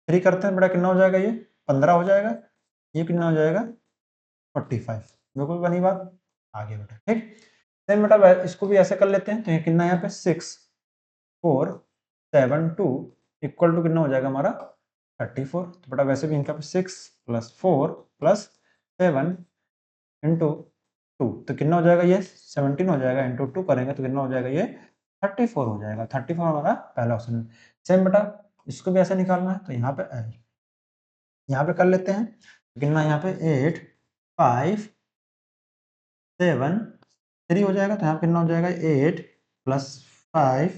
3 करते हैं, बड़ा कितना हो जाएगा, ये 15 हो जाएगा, ये कितना हो जाएगा 45। बिल्कुल बनी बात, आगे बेटा। ठीक, सेम बेटा इसको भी ऐसे कर लेते हैं, तो ये कितना है यहाँ पे 6 4 7 2 इक्वल टू कितना हो जाएगा हमारा 34। तो बेटा वैसे भी इनका पे 6 + 4 + 7 इंटू 2, तो कितना हो जाएगा ये 17 हो जाएगा, इंटू 2 करेंगे तो कितना हो जाएगा ये 34 हो जाएगा। 34 हमारा पहला ऑप्शन है। सेम बेटा इसको भी ऐसे निकालना है, तो यहाँ पे कर लेते हैं, तो कितना यहाँ पे 8 5 7 3 हो जाएगा, तो यहाँ पे कितना हो जाएगा 8 + 5,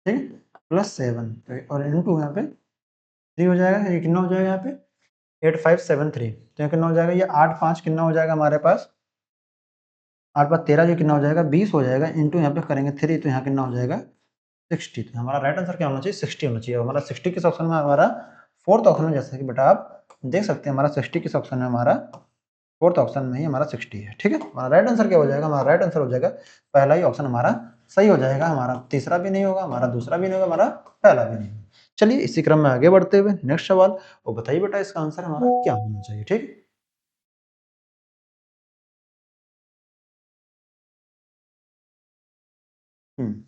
ठीक, +7, और इंटू यहाँ पे 3 हो जाएगा, ये कितना हो जाएगा यहाँ पे 8573, तो यहाँ कितना हो जाएगा, ये 8 5 कितना हो जाएगा हमारे पास 8 5 13, जो कितना हो जाएगा 20 हो जाएगा, इंटू यहाँ पे करेंगे 3, तो यहाँ कितना हो जाएगा 60। तो हमारा राइट आंसर क्या होना चाहिए 60 होना चाहिए। हमारा 60 किस ऑप्शन में, हमारा फोर्थ ऑप्शन में, जैसा कि बेटा आप देख सकते हैं हमारा 60 किस ऑप्शन में, हमारा फोर्थ ऑप्शन में ही हमारा 60 है। ठीक है, हमारा राइट आंसर क्या हो जाएगा, हमारा राइट आंसर हो जाएगा पहला ही ऑप्शन हमारा सही हो जाएगा, हमारा तीसरा भी नहीं होगा, हमारा दूसरा भी नहीं होगा, हमारा पहला भी नहीं होगा। चलिए इसी क्रम में आगे बढ़ते हुए नेक्स्ट सवाल, और बताइए बेटा इसका आंसर हमारा क्या होना चाहिए। ठीक,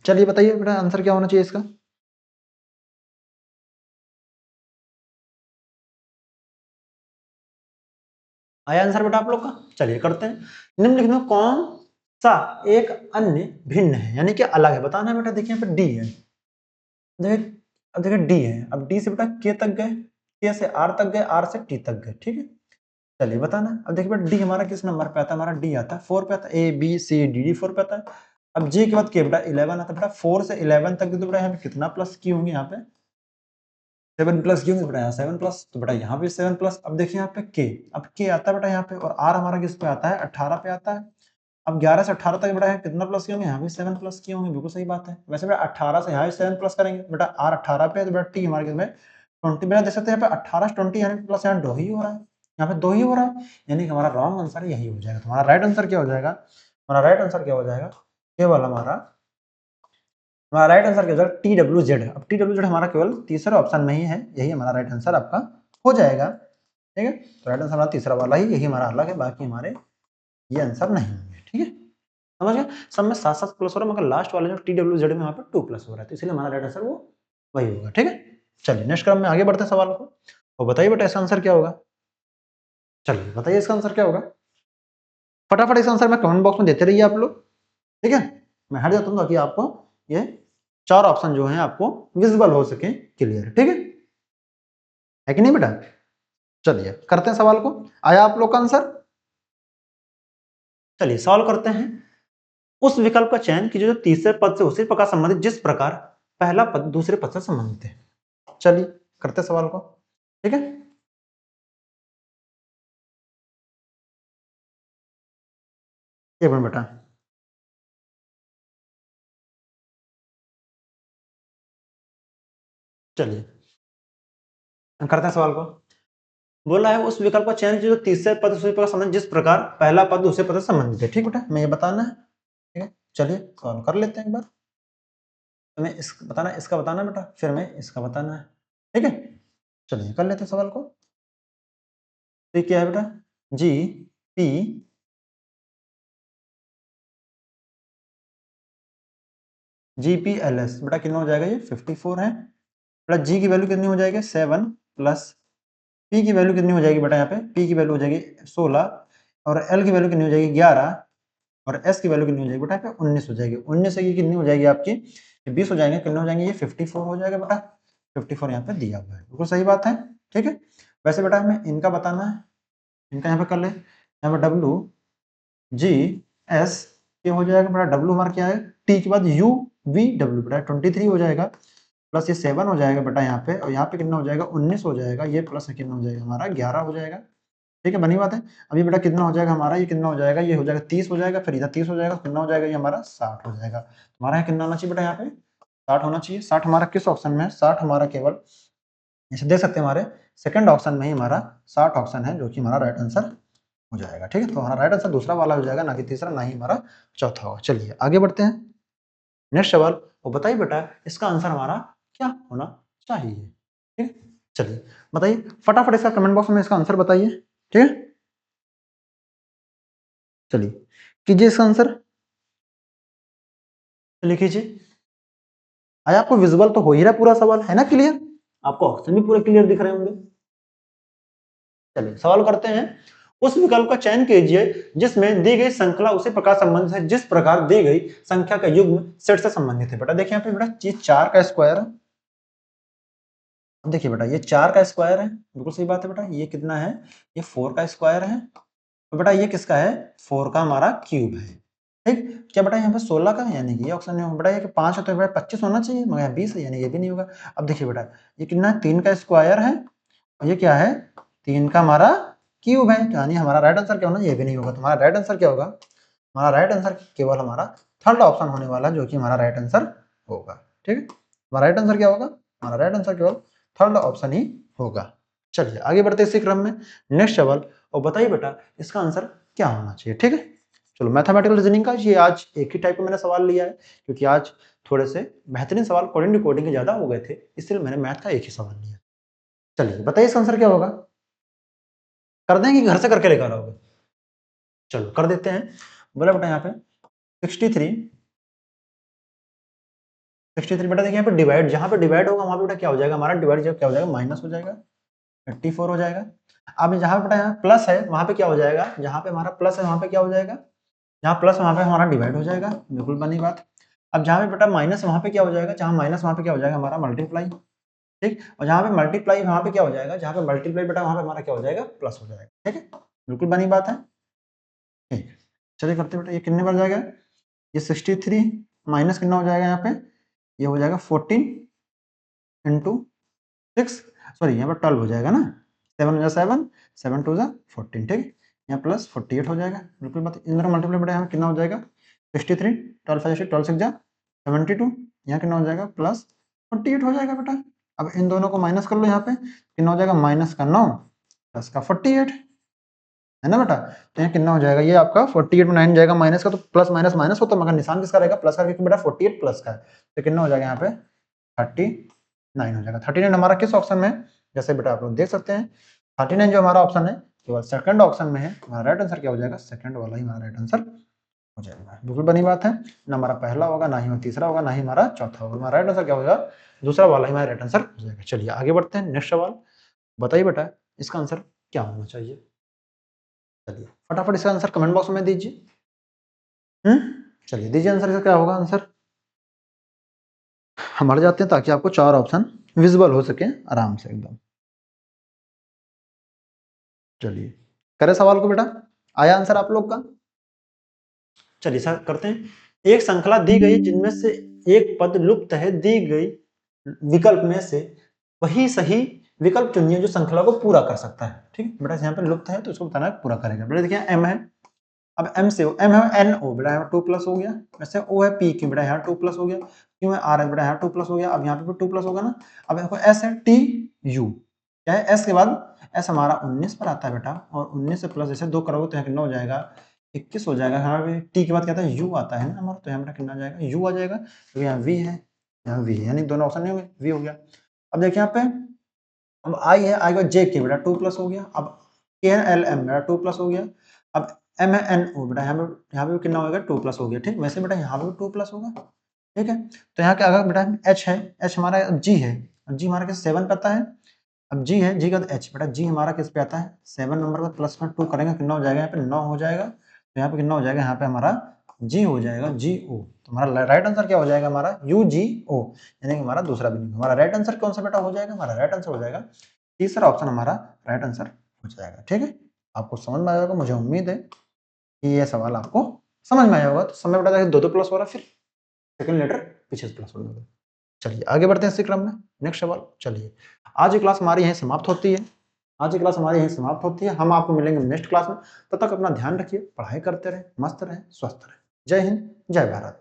चलिए बताइए बेटा आंसर क्या होना चाहिए इसका। आया आंसर बेटा आप लोग का। चलिए करते हैं, निम्नलिखित में कौन सा एक अन्य भिन्न है, यानी कि अलग है, बताना है बेटा। देखिए यहाँ पे डी है, देखिए अब देखिए डी है, अब डी से बेटा के तक गए, के से आर तक गए, आर से टी तक गए। ठीक है, चलिए बताना। अब देखिए बेटा डी हमारा किस नंबर पे आता है, हमारा डी आता है 4 पे आता है, A B C D D 4 पे आता है। अब जे के बाद के बेटा 11 आता है, बेटा 4 से 11 तक, तो बेटा यहाँ पे कितना प्लस की होंगे, यहाँ पे 7 प्लस की होंगे बेटा, यहाँ 7 प्लस, तो बेटा यहाँ पे 7 प्लस। अब देखिए यहाँ पे के, अब के आता है बेटा यहाँ पे, और आर हमारा किस पे आता है 18 पे आता है। अब 11 से 18 तक बेटा है कितना प्लस किए होंगे, यहाँ भी 7 प्लस किए होंगे, बिल्कुल सही बात है। वैसे बेटा 18 से यहाँ भी 7 प्लस करेंगे, बेटा आर 18 पे है, तो बेटा टी हमारे कितने 20, बेटा देख सकते हैं यहाँ पे 18 से 20 यानी प्लस यहाँ 2 ही हो रहा है, यहाँ पे 2 ही हो रहा है, यानी कि हमारा रॉन्ग आंसर यही हो जाएगा। तो हमारा राइट आंसर क्या हो जाएगा, हमारा राइट आंसर क्या हो जाएगा, केवल हमारा राइट आंसर क्या हो जाएगा टी डब्ल्यू जेड। अब टी डब्ल्यू जेड हमारा केवल तीसरे ऑप्शन में ही है, यही हमारा राइट आंसर आपका हो जाएगा। ठीक है, तो राइट आंसर हमारा तीसरा वाला ही, यही हमारा अलग है, बाकी हमारे ये आंसर नहीं होंगे। ठीक है, समझ गए, सब में 7 7 प्लस हो रहा है, मगर लास्ट वाले जो टी डब्ल्यू जेड में वहाँ पे 2 प्लस हो रहा है, तो इसलिए हमारा राइट आंसर वो वही होगा। ठीक है, चलिए नेक्स्ट क्रम में आगे बढ़ते हैं सवाल को, और बताइए बेटा इसका आंसर क्या होगा। चलिए बताइए इसका आंसर क्या होगा, फटाफट इसका आंसर में कमेंट बॉक्स में देते रहिए आप लोग। ठीक है, मैं हट जाता हूँ ताकि आपको ये 4 ऑप्शन जो है आपको विजिबल हो सके क्लियर। ठीक है कि नहीं बेटा। चलिए करते हैं सवाल को, आया आप लोग का आंसर। चलिए सॉल्व करते हैं। उस विकल्प का चयन कीजिए जो तीसरे पद से उसी प्रकार संबंधित जिस प्रकार पहला पद दूसरे पद से संबंधित है। चलिए करते हैं सवाल को। ठीक है, एक मिनट बेटा, चलिए करते हैं सवाल को। बोला है उस विकल्प का चयन कीजिए जो तीसरे पद दूसरे पद का संबंध जिस प्रकार पहला पद दूसरे पद से संबंधित है। ठीक बेटा, मैं ये बताना है। ठीक है, चलिए सॉल्व कर लेते हैं एक बार। तुम्हें इसका बताना, इसका बताना बेटा, फिर मैं इसका बताना है। ठीक है, चलिए कर लेते हैं सवाल को। तो ये क्या है बेटा, जी पी GPLS बेटा कितना हो जाएगा, ये 54 है। बेटा जी की वैल्यू कितनी हो जाएगी, 7 प्लस पी की वैल्यू कितनी हो जाएगी बेटा, यहाँ पे पी की वैल्यू हो जाएगी 16 और एल की वैल्यू कितनी हो जाएगी 11 और एस की वैल्यू कितनी हो जाएगी बेटा, यहाँ पे 19 हो जाएगी। 19 से ये कितनी हो जाएगी आपकी, 20 हो जाएंगे, कितने हो जाएंगे, ये 54 हो जाएगा बेटा। 54 यहाँ पे दिया हुआ है, बिल्कुल सही बात है। ठीक है, वैसे बेटा हमें इनका बताना है, इनका यहाँ पे कर ले। यहाँ पे डब्ल्यू जी एस ये हो जाएगा बेटा, डब्ल्यू हमारा क्या है, टी के बाद यू वी डब्ल्यू बेटा 23 हो जाएगा, प्लस ये 7 हो जाएगा बेटा यहाँ पे, और यहाँ पे कितना हो जाएगा 19 हो जाएगा, ये प्लस कितना हो जाएगा हमारा 11 हो जाएगा। ठीक है, बनी बात है। अभी बेटा कितना हो जाएगा हमारा, ये कितना हो जाएगा, ये हो जाएगा 30 हो जाएगा, फिर इधर 30 हो जाएगा, कितना हो जाएगा ये हमारा 60 हो जाएगा। हमारा यहाँ कितना होना चाहिए बेटा, यहाँ पे 60 होना चाहिए। 60 हमारा किस ऑप्शन में है, 60 हमारा केवल जैसे देख सकते हैं हमारे सेकंड ऑप्शन में ही हमारा 60 ऑप्शन है, जो कि हमारा राइट आंसर हो जाएगा। ठीक है, तो हमारा राइट आंसर दूसरा वाला हो जाएगा, ना कि तीसरा, ना ही हमारा चौथा होगा। चलिए आगे बढ़ते हैं, नेक्स्ट सवाल। वो बताइए बेटा इसका आंसर हमारा क्या होना चाहिए। ठीक है, चलिए बताइए फटाफट इसका कमेंट बॉक्स में इसका आंसर बताइए। ठीक है, चलिए कीजिए इसका आंसर, चलिए कीजिए। आया आपको विजुअल तो हो ही रहा पूरा सवाल, है ना क्लियर, आपको ऑप्शन भी पूरे क्लियर दिख रहे होंगे। चलिए सवाल करते हैं, उस विकल्प का चयन कीजिए जिसमें दी गई श्रृंखला उसी प्रकार संबंधित है जिस प्रकार दी गई संख्या का युग्म सेट से संबंधित है। बेटा देखिए यहाँ पे बेटा ये 4 का स्क्वायर है, देखिए बेटा ये 4 का स्क्वायर है, बिल्कुल सही बात है बेटा। ये कितना है, ये 4 का स्क्वायर है, तो बेटा ये किसका है, 4 का हमारा क्यूब है। ठीक, क्या बेटा यहाँ पे 16 का, यानी कि ये ऑप्शन नहीं होगा बेटा, ये 5 है तो बेटा 25 होना चाहिए, मगर यहाँ 20 है, यानी ये भी नहीं होगा। अब देखिए बेटा ये कितना है, 3 का स्क्वायर है, और ये क्या है, 3 का हमारा क्यूब है, यानी हमारा राइट आंसर क्या होना, ये भी नहीं होगा। तुम्हारा राइट आंसर क्या होगा, हमारा राइट आंसर केवल हमारा थर्ड ऑप्शन होने वाला, जो कि हमारा राइट आंसर होगा। ठीक है, हमारा राइट आंसर क्या होगा, हमारा राइट आंसर केवल थर्ड ऑप्शन ही होगा। चलिए आगे बढ़ते इसी क्रम में, नेक्स्ट सवाल। और बताइए बेटा इसका आंसर क्या होना चाहिए। ठीक है, चलो मैथमेटिकल रीजनिंग का ये आज एक ही टाइप का मैंने सवाल लिया है, क्योंकि आज थोड़े से बेहतरीन सवाल कोडिंग डिकोडिंग के ज्यादा हो गए थे, इसलिए मैंने मैथ का एक ही सवाल लिया। चलिए बताइए इसका आंसर क्या होगा, कर देंगे कि घर से करके लेकर आओगे, चलो कर देते हैं। बोला बेटा यहाँ पे 63 बेटा देखिए यहाँ पे डिवाइड, जहां पे डिवाइड होगा वहां पे बेटा क्या हो जाएगा, हमारा डिवाइड क्या हो जाएगा, माइनस हो जाएगा, 34 हो जाएगा। अब जहां पे बेटा यहाँ प्लस है वहां पे क्या हो जाएगा, जहां पे हमारा प्लस है वहां पे क्या हो जाएगा, जहां प्लस वहां पे हमारा डिवाइड हो जाएगा, बिल्कुल बनी बात। अब जहां पे बेटा माइनस वहां पे क्या हो जाएगा, जहां माइनस वहां पे क्या हो जाएगा, हमारा मल्टीप्लाई। ठीक, और जहां पे मल्टीप्लाई वहां पे क्या हो जाएगा, जहां पे मल्टीप्लाई बेटा वहां पे हमारा क्या हो जाएगा, प्लस हो जाएगा। ठीक है, बिल्कुल बनी बात है। ठीक, चलिए करते बेटा, ये कितने बार जाएगा, ये 63 माइनस कितना हो जाएगा यहाँ पे, ये हो जाएगा 14 इंटू 6, सॉरी यहाँ पर 12 हो जाएगा ना, 7 जा 7, 7 2 जा 14। ठीक, यहाँ प्लस 48 हो जाएगा, बिल्कुल बात। इन दोनों मल्टीप्लाई बेटा यहाँ कितना हो जाएगा, 63, 12 5 12 6 जा 72, यहाँ कितना हो जाएगा, प्लस 48 हो जाएगा बेटा। अब इन दोनों को माइनस कर लो, यहाँ पे कितना हो जाएगा, माइनस का 9 प्लस का 48, है ना बेटा। तो यहाँ कितना हो जाएगा, ये आपका 48 में 9 जाएगा, माइनस का तो प्लस माइनस माइनस हो, तो मगर निशान किसका रहेगा, प्लस का, क्योंकि बेटा 48 प्लस का है, तो कितना हो जाएगा यहाँ पे 39 हो जाएगा। 39 हमारा किस ऑप्शन में है, जैसे बेटा आप लोग देख सकते हैं 39 जो हमारा ऑप्शन है केवल सेकंड ऑप्शन में है, हमारा राइट आंसर क्या हो जाएगा, सेकंड वाला ही हमारा राइट आंसर हो जाएगा। बिल्कुल बनी बात है, ना हमारा पहला होगा, ना ही हमारा तीसरा होगा, ना ही हमारा चौथा होगा, हमारा राइट आंसर क्या होगा, दूसरा वाला ही हमारा राइट आंसर हो जाएगा। चलिए आगे बढ़ते हैं, नेक्स्ट सवाल। बताइए बेटा इसका आंसर क्या होना चाहिए। चलिए फटाफट इसका आंसर कमेंट बॉक्स में दीजिए। चलिए दीजिए आंसर, इसका क्या होगा आंसर। हम बढ़ जाते हैं ताकि आपको 4 ऑप्शन विजिबल हो सके आराम से एकदम। चलिए करें सवाल को बेटा, आया आंसर आप लोग का। चलिए सर करते हैं, एक श्रृंखला दी गई जिनमें से एक पद लुप्त है, दी गई विकल्प में से वही सही विकल्प चुनिए जो श्रृंखला को पूरा कर सकता है। ठीक है बेटा, यहाँ पे लुप्त है तो इसको बताना है पूरा करेगा। बेटा देखिए एम है, अब एम से एम है एन ओ बेटा यहाँ 2 प्लस हो गया, वैसे ओ है पी क्यू बेटा यहाँ 2 प्लस हो गया, क्यों है आर है बेटा यहाँ 2 प्लस हो गया, अब यहाँ पे भी 2 प्लस होगा ना। अब देखो एस है टी यू, क्या है एस के बाद एस हमारा 19 पर आता है बेटा, और 19 से प्लस जैसे 2 करोगे तो यहाँ कितना हो जाएगा 21 हो जाएगा। यहाँ पे टी के बाद क्या था यू आता है ना हमारा, तो यहाँ बेटा कितना आ जाएगा यू आ जाएगा, तो यहाँ वी है, यहाँ वी है, यानी दोनों ऑप्शन नहीं होंगे, वी हो गया। अब देखिए यहाँ पे अब आई है, आई का जे के बेटा 2 प्लस हो गया, अब के है एल एम बेटा 2 प्लस हो गया, अब एम है एन ओ बेटा यहाँ पे भी कितना होगा 2 प्लस हो गया, ठीक। वैसे बेटा यहाँ पे भी 2 प्लस होगा, ठीक है। तो यहाँ क्या अगर बेटा एच है, एच हमारा जी है, जी हमारा किस 7 पे आता है, अब जी है, जी का एच बेटा जी हमारा किस पे आता है 7 नंबर का, प्लस में 2 करेंगे कितना हो जाएगा यहाँ पे 9 हो जाएगा, तो यहाँ पे कितना हो जाएगा यहाँ पे हमारा जी हो जाएगा जी ओ। तो हमारा राइट आंसर क्या हो जाएगा हमारा यू जी ओ, यानी कि हमारा दूसरा बिंदु। हमारा राइट आंसर कौन सा बेटा हो जाएगा, हमारा राइट आंसर हो जाएगा तीसरा ऑप्शन हमारा राइट आंसर हो जाएगा, ठीक है। आपको समझ में आया होगा, मुझे उम्मीद है कि ये सवाल आपको समझ में आया होगा। तो समय बेटा दो प्लस हो रहा है, फिर सेकंड लेटर पीछे से प्लस हो रहा है। चलिए आगे बढ़ते हैं इसी क्रम में, नेक्स्ट सवाल। चलिए आज की क्लास हमारी यहीं समाप्त होती है, आज की क्लास हमारी यहीं समाप्त होती है। हम आपको मिलेंगे नेक्स्ट क्लास में, तब तक अपना ध्यान रखिए, पढ़ाई करते रहें, मस्त रहें, स्वस्थ रहें। जय हिंद, जय भारत।